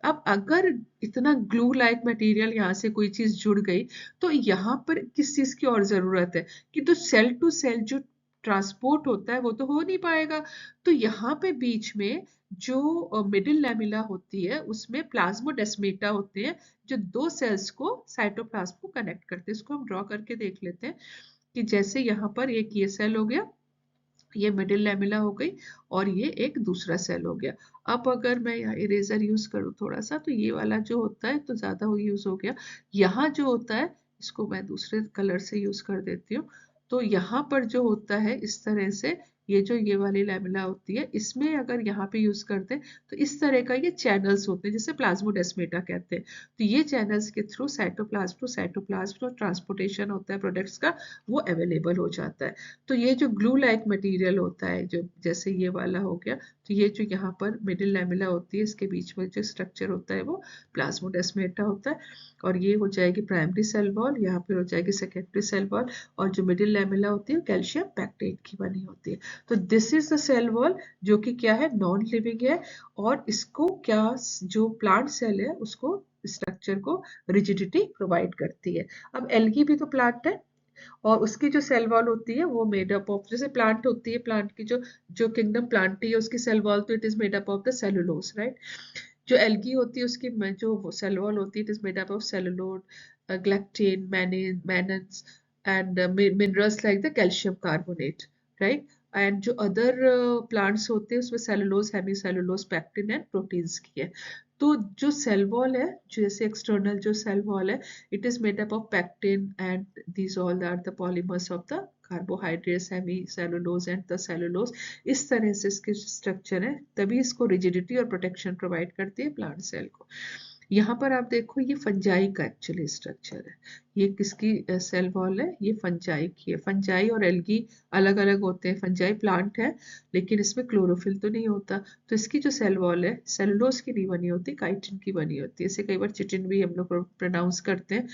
अब अगर इतना ग्लू लाइक मटेरियल यहाँ से कोई चीज जुड़ गई तो यहाँ पर किस चीज की और जरूरत है कि तो सेल टू सेल जो ट्रांसपोर्ट होता है वो तो हो नहीं पाएगा। तो यहाँ पे बीच में जो मिडिल लेमिला होती है उसमें प्लाज्मोडेस्माटा होते हैं, जो दो सेल्स को साइटोप्लाज्म को कनेक्ट करते हैं। इसको हम ड्रॉ करके देख लेते हैं कि जैसे यहाँ पर एक ये सेल हो गया, ये मिडिल लेमिला हो गई, और ये एक दूसरा सेल हो गया। अब अगर मैं यहाँ इरेजर यूज करूँ थोड़ा सा, तो ये वाला जो होता है तो ज्यादा यूज हो गया। यहाँ जो होता है इसको मैं दूसरे कलर से यूज कर देती हूँ। तो यहाँ पर जो होता है इस तरह से, ये जो ये वाली लैमेला होती है, इसमें अगर यहाँ पे यूज करते हैं तो इस तरह का ये चैनल्स होते हैं, जिसे प्लाज्मोडेस्मेटा कहते हैं। तो ये चैनल्स के थ्रू साइटोप्लाज्म टू साइटोप्लाज्म जो ट्रांसपोर्टेशन होता है प्रोडक्ट्स का, वो अवेलेबल हो जाता है। तो ये जो ग्लू लाइक मटेरियल होता है, जो जैसे ये वाला हो गया, तो ये जो यहाँ पर मिडिल लैमेला होती है, इसके बीच में जो स्ट्रक्चर होता है वो प्लाज्मोडेस्मेटा होता है। और ये हो जाएगी प्राइमरी सेल वॉल, यहाँ पर हो जाएगी सेकेंडरी सेल वॉल, और जो मिडिल लैमेला होती है कैल्शियम पैक्टेट की बनी होती है। तो this is the cell wall, जो कि क्या है, नॉन लिविंग है, और इसको क्या, जो प्लांट सेल है उसको, स्ट्रक्चर को रिजिडिटी प्रोवाइड करती है। अब एल्गी भी तो प्लांट है, और उसकी जो सेल वॉल होती है वो मेड अप ऑफ, जैसे प्लांट होती है, प्लांट की जो जो किंगडम प्लांट है उसकी सेल वॉल, तो it is made up of the cellulose, right. जो एल्गी होती है उसकी जो सेल वॉल होती है, it is made up of cellulose, galactan, mannans and minerals like the calcium carbonate, right. And जो अदर प्लांट्स होते हैं उसमें cellulose, hemicellulose, pectin and proteins की है। तो जो सेल वॉल है, जैसे एक्सटर्नल जो सेल वॉल है, it is made up of pectin and these all are the polymers of the carbohydrates, hemicellulose and the cellulose। इस तरह से इसके स्ट्रक्चर है, तभी इसको रिजिडिटी और प्रोटेक्शन प्रोवाइड करती है प्लांट सेल को। यहाँ पर आप देखो, ये फंजाई का एक्चुअली स्ट्रक्चर है। ये किसकी सेल वॉल है, ये फंजाई की है। फंजाई और एल्गी अलग अलग होते हैं। फंजाई प्लांट है लेकिन इसमें क्लोरोफिल तो नहीं होता, तो इसकी जो सेल वॉल है सेलुलोज की नहीं बनी होती, काइटिन की बनी होती है। इसे कई बार चिटिन भी हम लोग प्रोनाउंस करते हैं।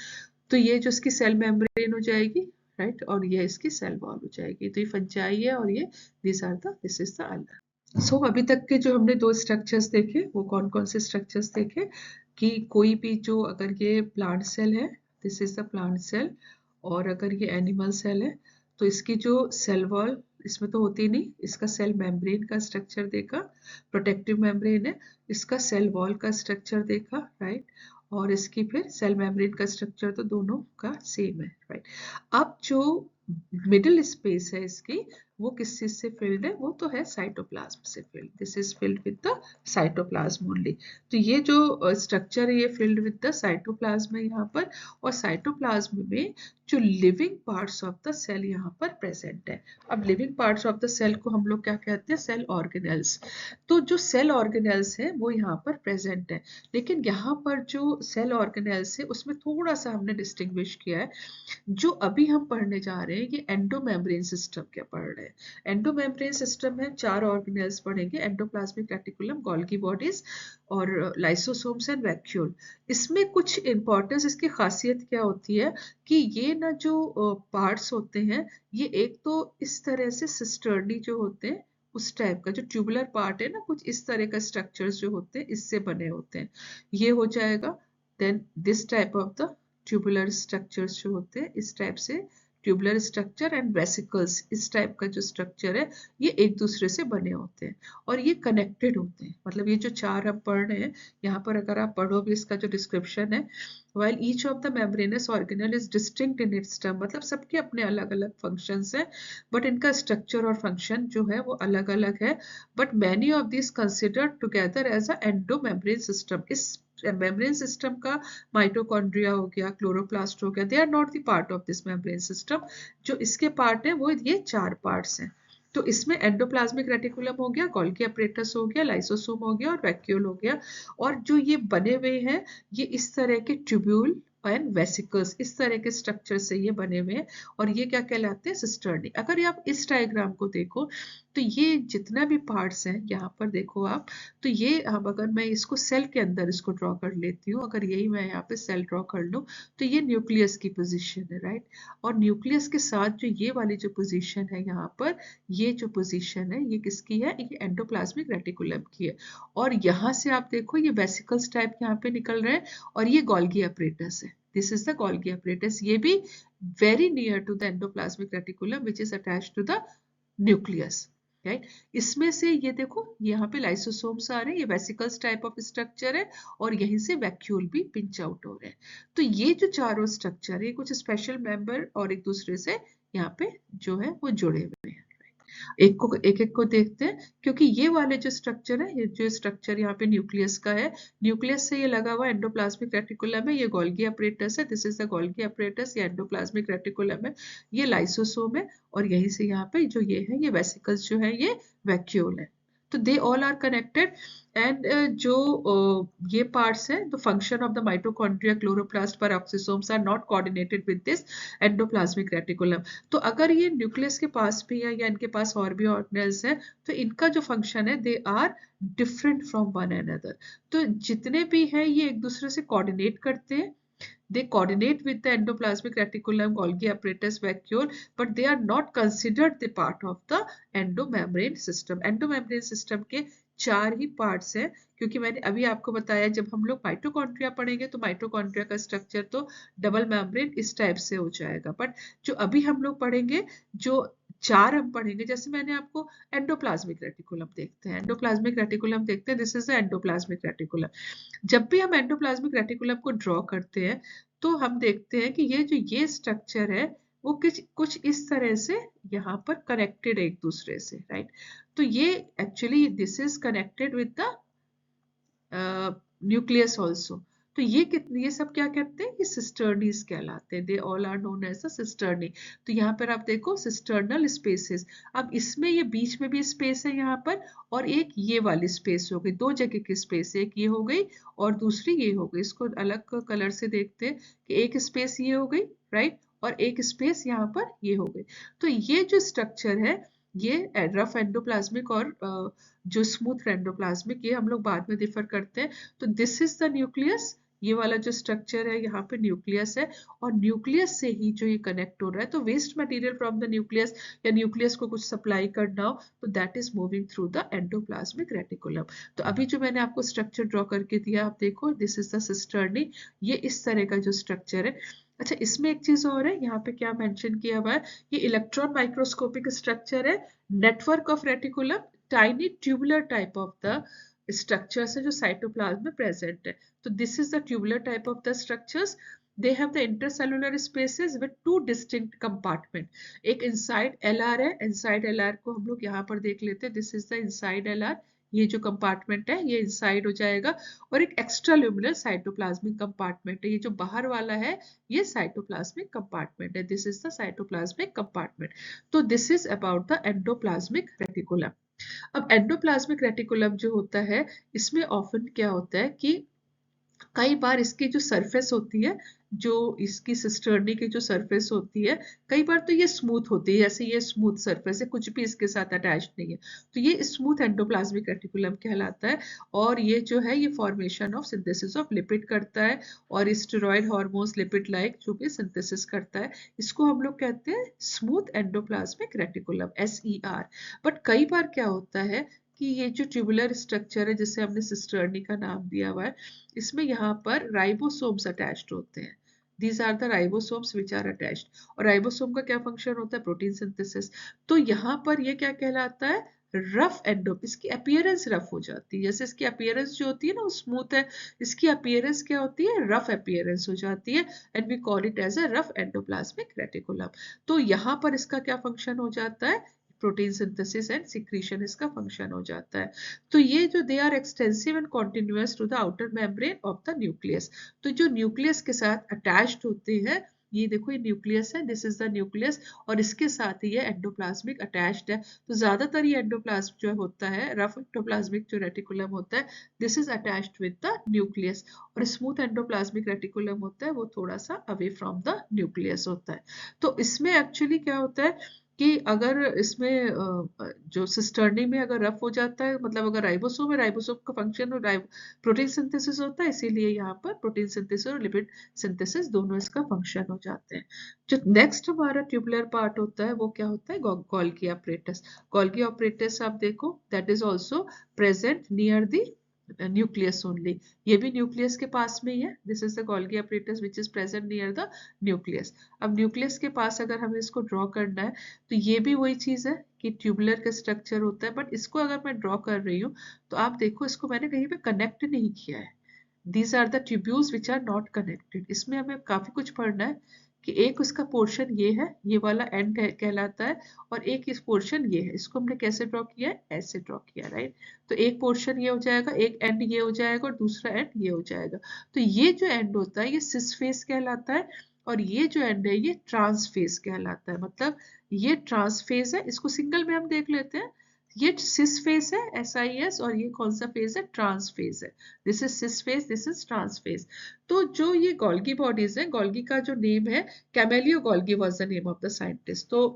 तो ये जो इसकी सेल मेम्ब्रेन हो जाएगी, राइट, और ये इसकी सेल वॉल हो जाएगी। तो ये फंजाई है, और ये दिस इज द अल्गा। सो अभी तक के जो हमने दो स्ट्रक्चर्स देखे, वो कौन कौन से स्ट्रक्चर्स देखे, कि कोई भी जो, अगर ये प्लांट सेल है, this is the plant cell, और अगर ये एनिमल सेल है, तो इसकी जो सेल वॉल इसमें तो होती नहीं, इसका सेल मेम्ब्रेन का स्ट्रक्चर देखा, प्रोटेक्टिव मेम्ब्रेन है, इसका सेल वॉल का स्ट्रक्चर देखा, राइट, और इसकी फिर सेल मेम्ब्रेन का स्ट्रक्चर तो दोनों का सेम है, राइट। अब जो मिडिल स्पेस है इसकी, वो किस चीज से फिल्ड है, वो तो है साइटोप्लाज्म से field. This is filled with the cytoplasm only. तो ये जो स्ट्रक्चर है ये फिल्ड विद द साइटोप्लाज्म है यहाँ पर, और साइटोप्लाज्म में जो living parts of the cell यहाँ पर प्रेजेंट है। अब living parts of the cell को हम लोग क्या कहते हैं, सेल ऑर्गेनेल्स। तो जो सेल ऑर्गेनेल्स है वो यहाँ पर प्रेजेंट है, लेकिन यहाँ पर जो सेल ऑर्गेनेल्स है उसमें थोड़ा सा हमने डिस्टिंग्विश किया है। जो अभी हम पढ़ने जा रहे हैं ये एंडोमेम्ब्रेन सिस्टम क्या पढ़ रहे हैं। एंडोमेम्ब्रेन सिस्टम में 4 ऑर्गेनेल्स पढ़ेंगे, एंडोप्लाज्मिक रेटिकुलम, गोल्गी बॉडीज, और लाइसोसोम्स एंड वैक्यूल। इसमें कुछ इंपॉर्टेंस, इसकी खासियत क्या होती है कि ये ना जो पार्ट्स होते हैं, ये एक तो इस तरह से सिस्टर्नी जो होते हैं उस टाइप का, जो ट्यूबुलर पार्ट है ना, कुछ इस तरह का स्ट्रक्चर्स जो होते हैं इससे बने होते हैं, ये हो जाएगा। Then this type of the tubular structures जो होते हैं, इस टाइप से ट्यूबुलर स्ट्रक्चर, एंड वेसिकल्स, इस टाइप का जो स्ट्रक्चर है, ये एक दूसरे से बने होते हैं और ये कनेक्टेड होते हैं। मतलब ये जो 4 हम पढ़ रहे हैं, यहाँ पर अगर आप पढ़ोगे इसका जो डिस्क्रिप्शन है, while each of the membranous organelle is distinct in its term, मतलब सबके अपने अलग अलग फंक्शंस हैं, बट इनका स्ट्रक्चर और फंक्शन जो है वो अलग अलग है, but many of this considered together as a endomembrane system. इस मेम्ब्रेन सिस्टम का माइटोकॉन्ड्रिया हो गया, क्लोरोप्लास्ट हो गया, they are not the part of this membrane system. जो इसके पार्ट है वो ये 4 पार्ट्स हैं। तो इसमें एंडोप्लाज्मिक रेटिकुलम हो गया, गोल्गी अपरेटस हो गया, लाइसोसोम हो गया और वैक्यूल हो गया। और जो ये बने हुए हैं, ये इस तरह के ट्यूब्यूल एंड वेसिकल्स, इस तरह के स्ट्रक्चर से ये बने हुए हैं, और ये क्या कहलाते हैं, सिस्टर्नी। अगर आप इस डायग्राम को देखो तो ये जितना भी पार्ट्स हैं यहाँ पर देखो आप, तो ये अब अगर मैं इसको सेल के अंदर इसको ड्रॉ कर लेती हूँ, अगर यही मैं यहाँ पे सेल ड्रॉ कर लूँ, तो ये न्यूक्लियस की पोजीशन है, राइट। और न्यूक्लियस के साथ जो ये वाली जो पोजीशन है यहाँ पर, ये जो पोजीशन है ये किसकी है, ये एंडोप्लाज्मिक रेटिकुलम की है। और यहाँ से आप देखो ये वेसिकल्स टाइप यहाँ पे निकल रहे हैं, और ये गोल्गी अपरेटस है। This is the Golgi apparatus, ये भी very near to the endoplasmic reticulum which is attached to the nucleus, right. इसमें से ये देखो यहाँ पे लाइसोसोम्स आ रहे हैं, ये वेसिकल्स टाइप ऑफ स्ट्रक्चर है, और यहीं से वैक्यूल भी पिंच आउट हो रहे हैं। तो ये जो चारों स्ट्रक्चर है कुछ स्पेशल मेंबर और एक दूसरे से यहाँ पे जो है वो जुड़े हुए हैं। एक को एक एक को देखते हैं, क्योंकि ये वाले जो स्ट्रक्चर है, ये जो स्ट्रक्चर यहाँ पे न्यूक्लियस का है, न्यूक्लियस से ये लगा हुआ एंडोप्लाज्मिक रेटिकुलम है, ये गोल्गी अपरेटस है, this is the Golgi apparatus, ये एंडोप्लाज्मिक रेटिकुलम है, ये लाइसोसोम है, और यहीं से यहाँ पे जो ये है, ये वेसिकल्स जो है, ये वैक्यूल है। तो they all are connected. And जो ये पार्ट्स हैं, the function of the mitochondria, chloroplast, peroxisomes are not coordinated with this endoplasmic reticulum. तो अगर ये न्यूक्लियस के पास भी है या इनके पास और भी ऑर्गेनेल्स हैं, तो इनका जो फंक्शन है, they are different from one another. तो जितने भी हैं ये एक दूसरे से कोऑर्डिनेट करते हैं, they coordinate with the endoplasmic reticulum, Golgi apparatus, vacuole, but they are not considered the part of the endomembrane system. endomembrane system के 4 ही पार्ट्स हैं, क्योंकि मैंने अभी आपको बताया जब हम लोग माइटोकॉन्ड्रिया पढ़ेंगे तो माइटोकॉन्ड्रिया का स्ट्रक्चर तो डबल मेम्ब्रेन इस टाइप से हो जाएगा, बट जो अभी हम लोग पढ़ेंगे, जो 4 हम पढ़ेंगे, जैसे मैंने आपको एंडोप्लाज्मिक रेटिकुलम देखते हैं, एंडोप्लाज्मिक रेटिकुलम देखते हैं, this is the endoplasmic reticulum. जब भी हम एंडोप्लाज्मिक रेटिकुलम को ड्रॉ करते हैं, तो हम देखते हैं कि ये जो ये स्ट्रक्चर है, वो कुछ इस तरह से यहाँ पर कनेक्टेड है एक दूसरे से, राइट। तो ये actually this is connected with the nucleus also. तो ये सब क्या कहते हैं, ये सिस्टर्नीज कहलाते हैं, they all are known as the cisternae. तो यहाँ पर आप देखो सिस्टर्नल स्पेसेस, अब इसमें ये बीच में भी स्पेस है यहाँ पर, और एक ये वाली स्पेस हो गई, 2 जगह की स्पेस, एक ये हो गई और दूसरी ये हो गई। इसको अलग कलर से देखते हैं कि एक स्पेस ये हो गई, राइट, और एक स्पेस यहाँ पर ये हो गई। तो ये जो स्ट्रक्चर है, ये रफ एंडोप्लाज्मिक और जो स्मूथ एंडोप्लाज्मिक, ये हम लोग बाद में डिफर करते हैं। तो दिस इज द न्यूक्लियस, ये वाला जो स्ट्रक्चर है यहाँ पे न्यूक्लियस है, और न्यूक्लियस से ही जो ये कनेक्ट हो रहा है, तो waste material from the nucleus या न्यूक्लियस को कुछ सप्लाई करना हो, तो that is moving through the endoplasmic reticulum. तो अभी जो मैंने आपको स्ट्रक्चर ड्रॉ करके दिया, आप देखो, दिस इज द सिस्टर्नी, ये इस तरह का जो स्ट्रक्चर है। अच्छा, इसमें एक चीज और है, यहाँ पे क्या मेंशन किया हुआ है, ये इलेक्ट्रॉन माइक्रोस्कोपिक स्ट्रक्चर है, network of reticulum, tiny tubular type of the structures है जो साइटोप्लाज्म में प्रेजेंट है। तो this is the tubular type of the structures, they have the intercellular spaces with 2 distinct compartment, एक inside LR है, inside LR को हम लोग यहाँ पर देख लेते हैं, this is the inside LR, ये जो कंपार्टमेंट है ये इनसाइड हो जाएगा, और एक एक्स्ट्रा ल्यूमिनल साइटोप्लाज्मिक कंपार्टमेंट है, ये जो बाहर वाला है ये साइटोप्लाज्मिक कंपार्टमेंट है, this is the cytoplasmic compartment. तो this is about the endoplasmic reticulum. अब एंडोप्लाज्मिक रेटिकुलम जो होता है, इसमें ऑफन क्या होता है कि कई बार इसकी जो सरफेस होती है, जो इसकी सिस्टर्नी की जो सरफेस होती है, कई बार तो ये स्मूथ होती है, जैसे ये स्मूथ सरफेस है, कुछ भी इसके साथ अटैच नहीं है, तो ये स्मूथ एंडोप्लाज्मिक रेटिकुलम कहलाता है। और ये जो है, ये formation of synthesis of lipid करता है, और स्टेरॉइड हार्मोन्स लिपिड लाइक जो भी सिंथेसिस करता है, इसको हम लोग कहते हैं smooth endoplasmic reticulum, SER। But कई बार क्या होता है कि ये जो ट्यूबुलर स्ट्रक्चर है, जिसे हमने सिस्टर्नी का नाम दिया हुआ है, इसमें यहाँ पर राइबोसोम्स अटैच्ड होते हैं, these are the ribosomes which are attached. और राइबोसोम का क्या फंक्शन होता है, प्रोटीन सिंथेसिस। तो यहाँ पर ये क्या कहलाता है, रफ एंडो, इसकी अपीयरेंस रफ हो जाती है, जैसे इसकी अपीयरेंस जो होती है ना वो स्मूथ है, इसकी अपीयरेंस क्या होती है, रफ अपीयरेंस हो जाती है, and we call it as a rough endoplasmic reticulum. तो यहाँ पर इसका क्या फंक्शन हो जाता है, प्रोटीन सिंथेसिस एंड सिक्रीशन इसका फंक्शन हो जाता है। तो ये जो they are extensive and continuous to the outer membrane of the nucleus, तो जो न्यूक्लियस के साथ अटैच्ड होते हैं, ये देखो ये न्यूक्लियस है, दिस इज द न्यूक्लियस, और इसके साथ ही ये एंडोप्लाज्मिक अटैच्ड है। तो ज्यादातर ये एंडोप्लाज्म जो होता है, रफ एंडोप्लाज्मिक जो रेटिकुलम होता है, this is attached with the nucleus, और स्मूथ एंडोप्लाज्मिक रेटिकुलम होता है, वो थोड़ा सा अवे फ्रॉम द न्यूक्लियस होता है। तो इसमें एक्चुअली क्या होता है कि अगर इसमें जो सिस्टर्नी में अगर रफ हो जाता है, मतलब अगर राइबोसोम है, राइबोसोम का फंक्शन और प्रोटीन सिंथेसिस होता है, इसीलिए यहाँ पर प्रोटीन सिंथेसिस और लिपिड सिंथेसिस दोनों इसका फंक्शन हो जाते हैं। जो नेक्स्ट हमारा ट्यूबुलर पार्ट होता है, वो क्या होता है, गोल्गी apparatus। गोल्गी apparatus आप देखो, that is also present near the nucleus only, ये भी न्यूक्लियस के पास में ही है, this is the Golgi apparatus which is present near the nucleus. अब न्यूक्लियस के पास अगर हमें इसको ड्रॉ करना है, तो ये भी वही चीज है कि ट्यूबुलर का स्ट्रक्चर होता है, बट इसको अगर मैं ड्रॉ कर रही हूँ, तो आप देखो इसको मैंने कहीं पे कनेक्ट नहीं किया है, these are the tubules which are not connected. इसमें हमें काफी कुछ पढ़ना है कि एक उसका पोर्शन ये है, ये वाला एंड कहलाता है, और एक इस पोर्शन ये है। इसको हमने कैसे ड्रॉ किया है? ऐसे ड्रॉ किया, राइट। तो एक पोर्शन ये हो जाएगा, एक एंड ये हो जाएगा, और दूसरा एंड ये हो जाएगा। तो ये जो एंड होता है ये सिस फेस कहलाता है, और ये जो एंड है ये ट्रांस फेस कहलाता है। मतलब ये ट्रांस फेस है, इसको सिंगल में हम देख लेते हैं। ये सिस फेस है, SIS, और ये कौन सा फेस है? ट्रांस फेस है। This is cis face, this is trans face. तो जो ये गोल्गी बॉडीज है, गोल्गी का जो नेम है, Camillo Golgi was the name of the scientist. तो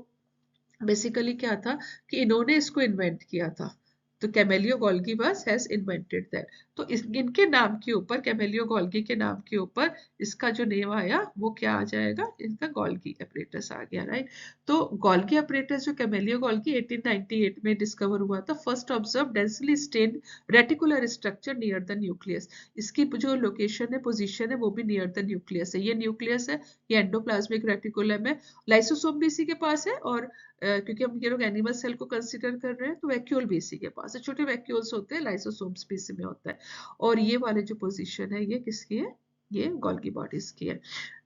बेसिकली क्या था कि इन्होंने इसको इन्वेंट किया था। तो Camillo Golgi was has invented that. तो इनके नाम के ऊपर, कैमेलियो गोल्गी के नाम के ऊपर इसका जो नेम आया वो क्या आ जाएगा? इनका गोल्गी अपरेटस आ गया, राइट। तो गोल्गी अपरेटस जो कैमेलियो गोल्गी 1898 में डिस्कवर हुआ था, first observe densely stained reticular structure near the nucleus. इसकी जो लोकेशन है, पोजीशन है, वो भी नियर द न्यूक्लियस है। ये न्यूक्लियस है, ये एंडोप्लाज्मिक रेटिकुलम है, लाइसोसोम भी इसी के पास है, और क्योंकि हम ये लोग एनिमल सेल को कंसीडर कर रहे हैं तो वैक्यूल भी इसी के पास है। छोटे वैक्यूल्स होते हैं, लाइसोसोम्स भी इसी में होता है। और ये वाले जो पोजीशन है ये किसकी है? ये गोल्गी बॉडीज की है।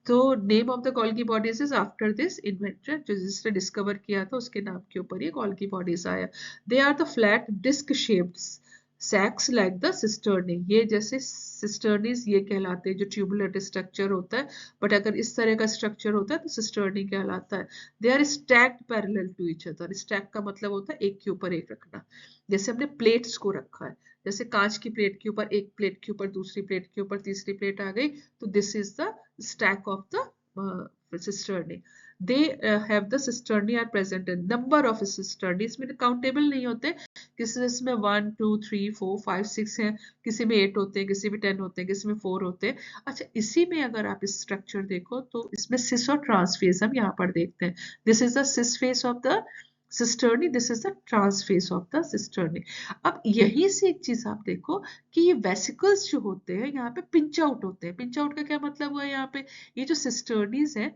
तो name of the Golgi bodies is after this inventor, जो जिसने डिस्कवर किया था उसके नाम के ऊपर ये गोल्गी बॉडीज आया। They are the flat disc shaped sacs like the cisternae. ये जैसे सिस्टर्नीज ये कहलाते हैं, जो ट्यूबुलर स्ट्रक्चर होता है, बट अगर इस तरह का स्ट्रक्चर होता है तो सिस्टर्नी कहलाता है। They are stacked parallel to each other. Stack का मतलब होता है एक के ऊपर एक रखना। जैसे हमने प्लेट्स को रखा है, जैसे कांच की प्लेट के ऊपर, एक प्लेट के ऊपर दूसरी प्लेट के ऊपर तीसरी प्लेट आ गई, तो this is the stack of the cisternae. They have the cisternae are present in number of cisternae. इसमें काउंटेबल नहीं होते, किसी इसमें 1 2 3 4 5 6 है, किसी में 8 होते हैं, किसी में 10 होते हैं, किसी में 4 होते हैं। अच्छा, इसी में अगर आप इस स्ट्रक्चर देखो तो इसमें सिस और ट्रांस फेस हम यहाँ पर देखते हैं। This is the cis face of the cisternae, this is the trans face of the cisternae. अब यही से एक चीज आप देखो कि ये वेसिकल्स जो होते हैं यहाँ पे पिंच आउट होते हैं। पिंच आउट का क्या मतलब हुआ? यहाँ पे ये जो सिस्टर्नीज है,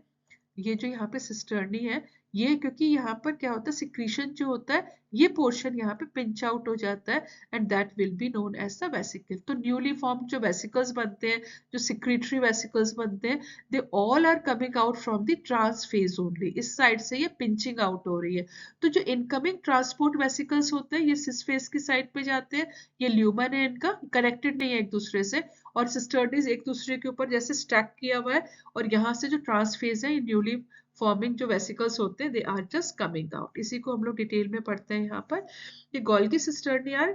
ये जो यहाँ पे सिस्टर्नी है, ये क्योंकि यहाँ पर क्या होता है, सिक्रीशन जो होता है, ये पोर्शन यहाँ पे पिंच आउट हो जाता है, and that will be known as the vesicle. तो न्यूली फॉर्म जो वेसिकल्स बनते हैं, जो सिक्रीटरी वेसिकल्स बनते हैं, they all are coming out from the trans face only. इस साइड से ये पिंचिंग आउट हो रही है। तो जो इनकमिंग ट्रांसपोर्ट वेसिकल्स होते हैं ये सिस फेज की साइड पे जाते हैं। ये ल्यूमन है, इनका कनेक्टेड नहीं है एक दूसरे से, और सिस्टर्नीज एक दूसरे के ऊपर जैसे स्टैक किया हुआ है, और यहाँ से जो ट्रांस फेज है, ये न्यूली फॉर्मिंग जो वेसिकल्स होते हैं, they are just coming out. इसी को हम लोग डिटेल में पढ़ते हैं यहाँ पर। ये Golgi cisternae are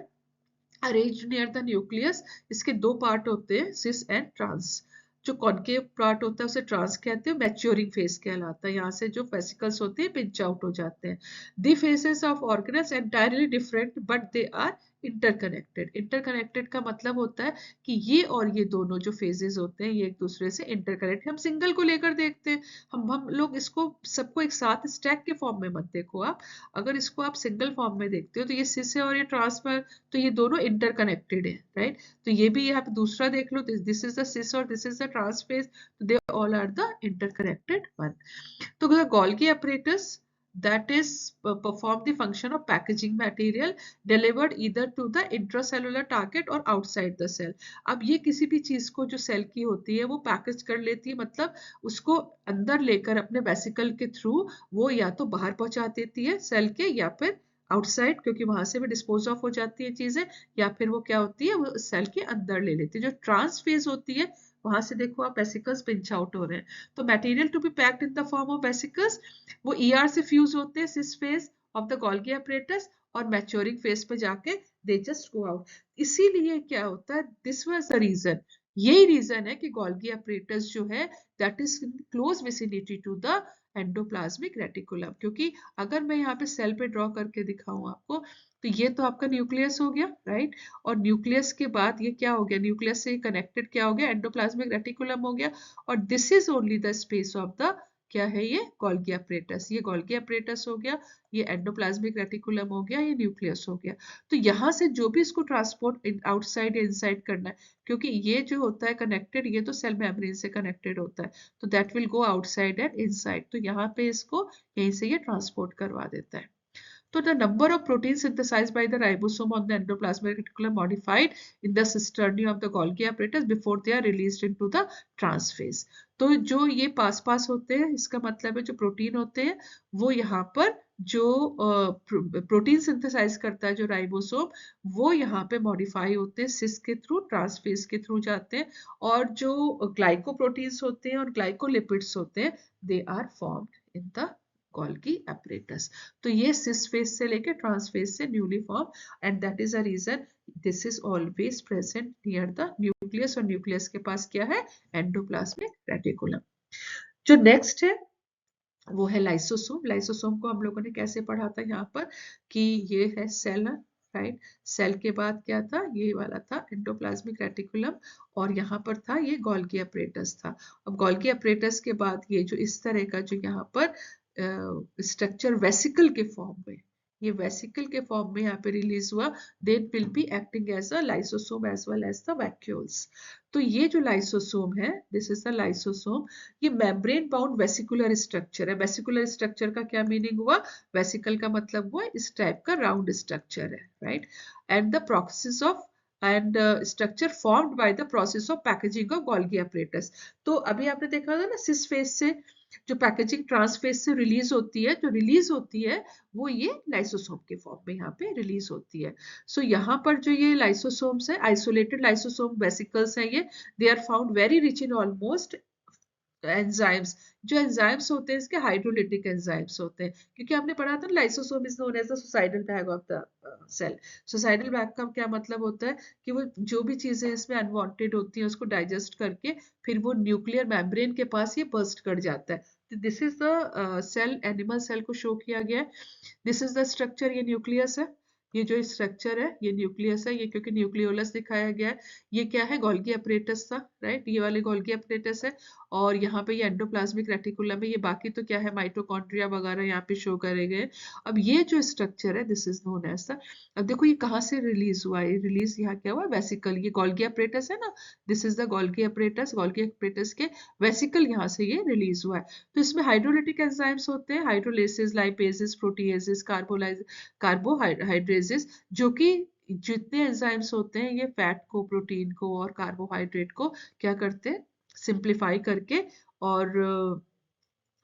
arranged near the nucleus. इसके दो पार्ट होते हैं, सिस एंड ट्रांस। जो कॉन्केव पार्ट होता है उसे ट्रांस कहते हैं, मैच्योरिंग फेज कहलाता है। यहाँ से जो वेसिकल्स होते हैं पिंच आउट हो जाते हैं। The faces of organelles entirely different but they are interconnected. Interconnected का मतलब होता है कि ये और ये दोनों जो फेजेस होते हैं ये एक दूसरे से इंटरकनेक्ट। हम सिंगल को लेकर देखते हैं, हम लोग इसको सबको एक साथ स्टैक के फॉर्म में मत देखो आप। अगर इसको आप सिंगल फॉर्म में देखते हो तो ये सिस है और ये ट्रांसफर, तो ये दोनों इंटरकनेक्टेड है, राइट। तो ये भी आप दूसरा देख लो, दिस इज द सिस और this is the trans phase, तो they all are the interconnected one. तो the Golgi apparatus that is perform the function of packaging material delivered either to the intracellular target or outside the cell। अब ये किसी भी चीज को जो cell की होती है वो पैकेज कर लेती है, मतलब उसको अंदर लेकर अपने वेसिकल के थ्रू वो या तो बाहर पहुंचा देती है सेल के, या फिर आउटसाइड, क्योंकि वहां से भी डिस्पोज ऑफ हो जाती है चीजें, या फिर वो क्या होती है, वो सेल के अंदर ले लेती है। जो ट्रांस फेज होती है वहां से देखो आप वेसिकल्स पिंच आउट हो रहे हैं। तो material to be packed in the form of vesicles, वो ER से फ्यूज होते हैं cis phase of the Golgi apparatus, और मैच्योरिंग फेज पे जाके दे जस्ट गो आउट। इसीलिए क्या होता है, दिस वाज द रीजन, यही रीजन है कि गोल्गी apparatus जो है that is in close vicinity to the endoplasmic reticulum. क्योंकि अगर मैं यहाँ पे सेल पे ड्रॉ करके दिखाऊं आपको, तो ये तो आपका न्यूक्लियस हो गया, राइट। और न्यूक्लियस के बाद ये क्या हो गया, न्यूक्लियस से कनेक्टेड क्या हो गया, एंडोप्लाज्मिक रेटिकुलम हो गया। और this is only the space of the, क्या है ये, गोल्गी apparatus। ये गोल्गी apparatus हो गया, ये एंडोप्लाज्मिक रेटिकुलम हो गया, ये न्यूक्लियस हो गया। तो यहाँ से जो भी इसको ट्रांसपोर्ट आउटसाइड या इनसाइड करना है, क्योंकि ये जो होता है कनेक्टेड, ये तो सेल मेम्ब्रेन से कनेक्टेड होता है, तो that will go outside and inside. तो यहाँ पे इसको यहीं से ये ट्रांसपोर्ट करवा देता है। So the number of proteins synthesized by the ribosome on the endoplasmic reticulum modified in the cisternae of the Golgi apparatus before they are released into the trans phase. तो जो ये पास होते हैं, इसका मतलब है जो प्रोटीन होते हैं वो यहाँ पर जो प्रोटीन सिंथेसाइज करता है जो राइबोसोम, वो यहाँ पे मॉडिफाई होते हैं सिस के थ्रू, ट्रांसफेज के थ्रू जाते हैं, और जो ग्लाइकोप्रोटीन्स होते हैं और ग्लाइकोलिपिड्स होते हैं, they are formed in the Golgi apparatus. तो ये सिस फेज से लेके ट्रांसफेज से newly form, and that is a reason this is always present near the nucleus, और न्यूक्लियस के पास क्या है, एंडोप्लाज्मिक रेटिकुलम। जो नेक्स्ट है वो है लाइसोसोम। लाइसोसोम को हम लोगों ने कैसे पढ़ा था यहाँ पर कि ये है सेल, राइट। सेल के बाद क्या था, ये वाला था एंडोप्लाज्मिक रेटिकुलम, और यहाँ पर था ये गोल्गी apparatus था। अब गोल्गी apparatus के बाद ये जो इस तरह का जो यहाँ पर स्ट्रक्चर वेसिकल के फॉर्म में, ये वेसिकल के फॉर्म में यहाँ पे रिलीज हुआ, they will be acting as a lysosome as well as the vacuoles. तो ये जो लाइसोसोम है, दिस इज द लाइसोसोम, ये मेम्ब्रेन बाउंड वेसिकुलर स्ट्रक्चर है। वेसिकुलर स्ट्रक्चर का क्या मीनिंग हुआ, वेसिकल का मतलब हुआ इस टाइप का राउंड स्ट्रक्चर है, right. And the process of and structure formed by the process of packaging of Golgi apparatus। तो अभी आपने देखा था ना, सिस फेज से जो पैकेजिंग ट्रांसफेज से रिलीज होती है, जो रिलीज होती है वो ये लाइसोसोम के फॉर्म में यहाँ पे रिलीज होती है। सो यहाँ पर जो ये लाइसोसोम्स है, आइसोलेटेड लाइसोसोम वेसिकल्स है ये, they are found very rich in almost enzymes. जो एंजाइम्स होते हैं इसके हाइड्रोलिटिक एंजाइम्स होते हैं, क्योंकि हमने पढ़ा था lysosome is known as the suicidal bag of the cell. Suicidal bag का क्या मतलब होता है कि वो जो भी चीजें इसमें अनवांटेड होती हैं उसको डाइजेस्ट करके फिर वो न्यूक्लियर मेम्ब्रेन के पास ये बर्स्ट कर जाता है। तो this is the cell, animal cell को शो किया गया है। दिस इज द स्ट्रक्चर, ये न्यूक्लियस है, ये जो स्ट्रक्चर है ये न्यूक्लियस है, ये क्योंकि न्यूक्लियोलस दिखाया गया है। ये क्या है, गोल्गी apparatus था, राइट, ये वाले गोल्गी apparatus है, और यहाँ पे ये एंडोप्लाज्मिक रेटिकुलम है। ये बाकी तो क्या है, माइटोकॉन्ड्रिया वगैरह यहाँ पे शो करे गए। अब ये जो स्ट्रक्चर है this is known as the, अब देखो ये कहाँ से रिलीज हुआ है, रिलीज यहाँ क्या हुआ, वेसिकल, ये गोल्गी apparatus है ना, this is the Golgi apparatus। Golgi apparatus के वेसिकल यहाँ से ये रिलीज हुआ है। तो इसमें हाइड्रोलिटिक एंजाइम्स होते हैं, हाइड्रोलेसेस, लाइपेजेस, प्रोटीएजेस, कार्बोहाइड्रेजेस, जो कि जितने एंजाइम्स होते हैं ये फैट को, प्रोटीन को और कार्बोहाइड्रेट को क्या करते हैं, सिंप्लीफाई करके और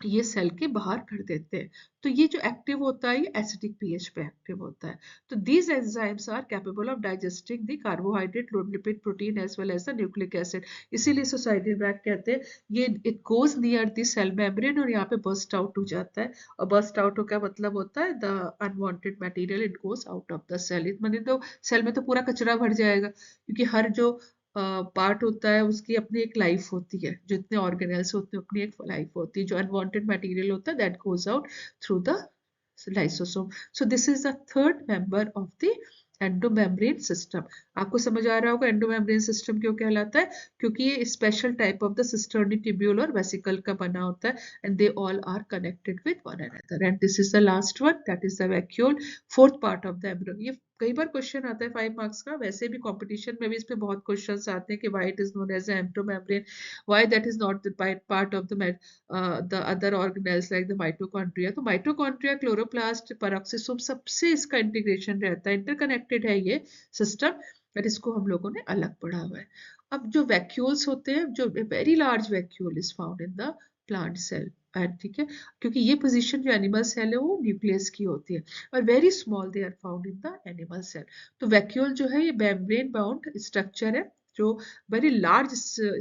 ये सेल के बाहर कर देते हैं। तो ये जो एक्टिव होता है ये एसिडिक पीएच पे एक्टिव होता है। तो these enzymes are capable of digesting the carbohydrate, lipid, protein as well as the nucleic acid. इसीलिए सुसाइडल बैग कहते हैं ये, it goes near the cell membrane और यहाँ पे बर्स्ट आउट हो जाता है। और बर्स्ट आउट हो का मतलब होता है the unwanted material it goes out of the cell. It माने तो सेल में तो पूरा कचरा भर जाएगा, क्योंकि हर जो पार्ट होता है उसकी अपनी एक लाइफ होती है, जितने ऑर्गेनेल्स होते हैं अपनी एक लाइफ होती है। जो अनवांटेड मटेरियल होता है that goes out through the lysosome. So this is the third member of the endomembrane system. आपको समझ आ रहा होगा एंडोमेम्ब्रेन सिस्टम क्यों कहलाता है, क्योंकि ये special type of the cisternae tubule और वेसिकल का बना होता है, and they all are connected with one another. And this is the last one, that is the vacuole, fourth part of the embryo. ये कई बार क्वेश्चन आता है 5 marks का, वैसे भी कंपटीशन में भी इस पे बहुत क्वेश्चंस आते हैं कि why it is known as endomembrane, why that is not the part of the other organelles like the mitochondria. तो माइटोकॉन्ड्रिया, क्लोरोप्लास्ट, पेरोक्सिसोम, सबसे इसका इंटीग्रेशन रहता है, इंटरकनेक्टेड है ये सिस्टम, बट इसको हम लोगों ने अलग पढ़ा हुआ है। अब जो वैक्यूल्स होते हैं, जो very large vacuole is found in the plant cell, ठीक है, क्योंकि ये पोजीशन जो एनिमल सेल है वो न्यूक्लियस की होती है, और very small they are found in the animal cell. तो वैक्यूल जो है ये मेम्ब्रेन बाउंड स्ट्रक्चर है जो वेरी लार्ज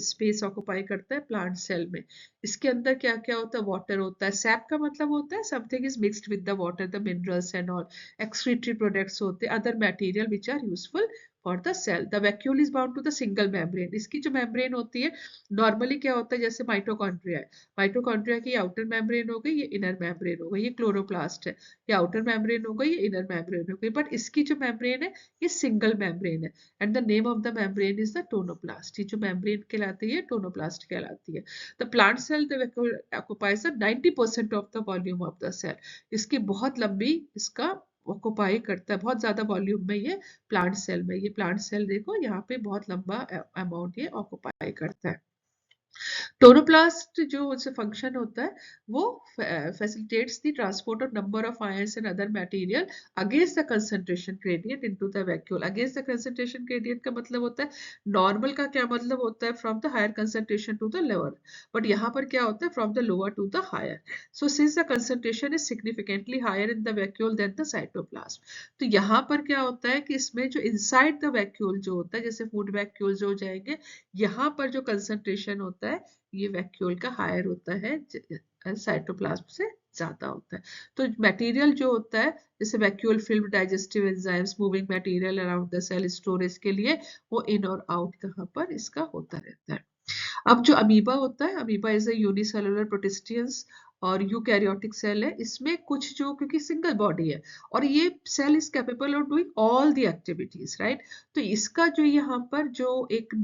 स्पेस ऑक्यूपाई करता है प्लांट सेल में। इसके अंदर क्या क्या होता है, वाटर होता है, सैप का मतलब होता है something is mixed with the water, the minerals and all, excretory products होते हैं, other material which are useful for the cell. The vacuole is bound to the single membrane. इसकी जो मेम्ब्रेन होती है, नॉर्मली क्या होता है, जैसे माइटोकॉन्ड्रिया है, माइटोकॉन्ड्रिया की आउटर मेम्ब्रेन हो गई, ये इनर मेम्ब्रेन हो गई, ये क्लोरोप्लास्ट है, ये आउटर मेम्ब्रेन हो गई, ये इनर मेम्ब्रेन हो गई, बट इसकी जो मेम्ब्रेन है ये सिंगल मेम्ब्रेन है, and the name of the membrane is the tonoplast. ये जो मेम्ब्रेन कहलाती है टोनोप्लास्ट कहलाती है। The plant cell occupies 90% of the volume of the cell. इसकी बहुत लंबी इसका ऑक्युपाई करता है, बहुत ज्यादा वॉल्यूम में ये प्लांट सेल में, ये प्लांट सेल देखो यहाँ पे बहुत लंबा अमाउंट ये ऑक्युपाई करता है। क्लोरोप्लास्ट जो उससे फंक्शन होता है वो facilitates the transport of number of ions and other material against the concentration gradient into the vacuole. Against the concentration gradient का मतलब होता है normal का क्या मतलब होता है from the higher concentration to the lower, but यहाँ पर क्या होता है from the lower to the higher. So since the concentration is significantly higher in the vacuole than the cytoplasm, तो यहाँ पर क्या होता है कि इसमें जो inside the vacuole जो होता है, जैसे food vacuole जो हो जाएंगे, यहाँ पर जो concentration होता है ये वैक्यूल का हायर होता है, साइटोप्लाज्म से ज्यादा होता है. तो मटेरियल जो होता है जैसे vacuole film, digestive enzymes, moving material around the cell storage के लिए वो इन और आउट कहाँ पर इसका होता रहता है. अब जो अमीबा होता है, अमीबा इज अ यूनिसेलुलर प्रोटिस्टियंस और यूकैरियोटिक सेल है. इसमें कुछ जो, क्योंकि सिंगल बॉडी है और ये cell is capable of doing all the activities, right. तो इसका जो यहाँ पर जो एक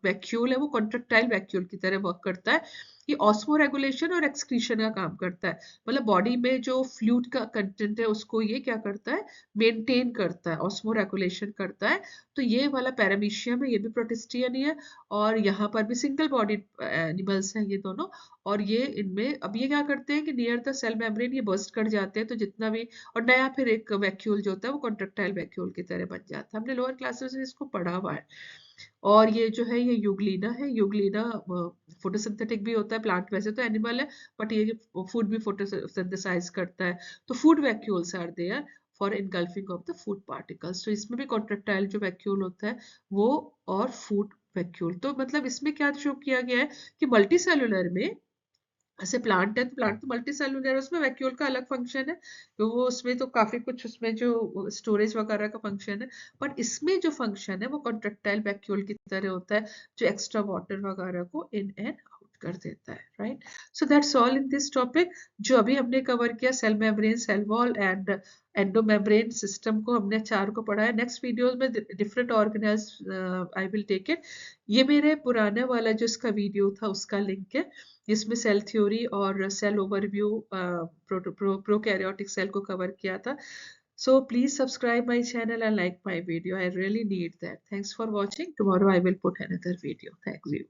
वैक्यूल है वो कॉन्ट्रेक्टाइल वैक्यूल की तरह वर्क करता है. ये ऑस्मो रेगुलेशन और एक्सक्रीशन का काम करता है. मतलब बॉडी में जो फ्लूइड का कंटेंट है उसको ये क्या करता है, मेंटेन करता है, ऑस्मो रेगुलेशन करता है. तो ये वाला पैरामीशियम है, ये भी प्रोटिस्टियन ही है. और यहाँ पर भी सिंगल बॉडी एनिमल्स हैं ये दोनों. और ये इनमें अब ये क्या करते हैं कि नियर द सेल मेम्ब्रेन ये बर्स्ट कर जाते हैं, तो जितना भी, और नया फिर एक वैक्यूल जो होता है वो कॉन्ट्रेक्टाइल वैक्यूल की तरह बन जाता है. हमने लोअर क्लासेस में इसको पढ़ा हुआ है. और ये जो है ये यूग्लिना है. यूग्लिना फोटोसिंथेटिक भी होता है, प्लांट वैसे तो एनिमल है बट ये फूड भी फोटोसिंथेसाइज करता है. तो food vacuoles are there for engulfing of the food particles. तो इसमें भी कॉन्ट्रेक्टाइल जो वैक्यूल होता है वो, और फूड वैक्यूल. तो मतलब इसमें क्या शो किया गया है कि मल्टी सेलुलर में, ऐसे प्लांट है तो प्लांट तो मल्टी सेलुलर है, उसमें वैक्यूल का अलग फंक्शन है, तो वो उसमें तो काफी कुछ उसमें जो स्टोरेज वगैरह का फंक्शन है. बट इसमें जो फंक्शन है वो कॉन्ट्रेक्टाइल वैक्यूल की तरह होता है, जो एक्स्ट्रा वाटर वगैरह को इन एंड आउट कर देता है, right. So that's all in this topic. जो अभी हमने कवर किया cell membrane, cell wall and endomembrane system को हमने चार को पढ़ा है. नेक्स्ट वीडियो में different organise I will take it. ये मेरे पुराने वाला जो इसका वीडियो था उसका लिंक है, जिसमें सेल थ्योरी और सेल ओवरव्यू प्रोकैरियोटिक सेल को कवर किया था. So please subscribe my channel and like my video. I really need that. Thanks for watching. Tomorrow I will put another video. Thank you.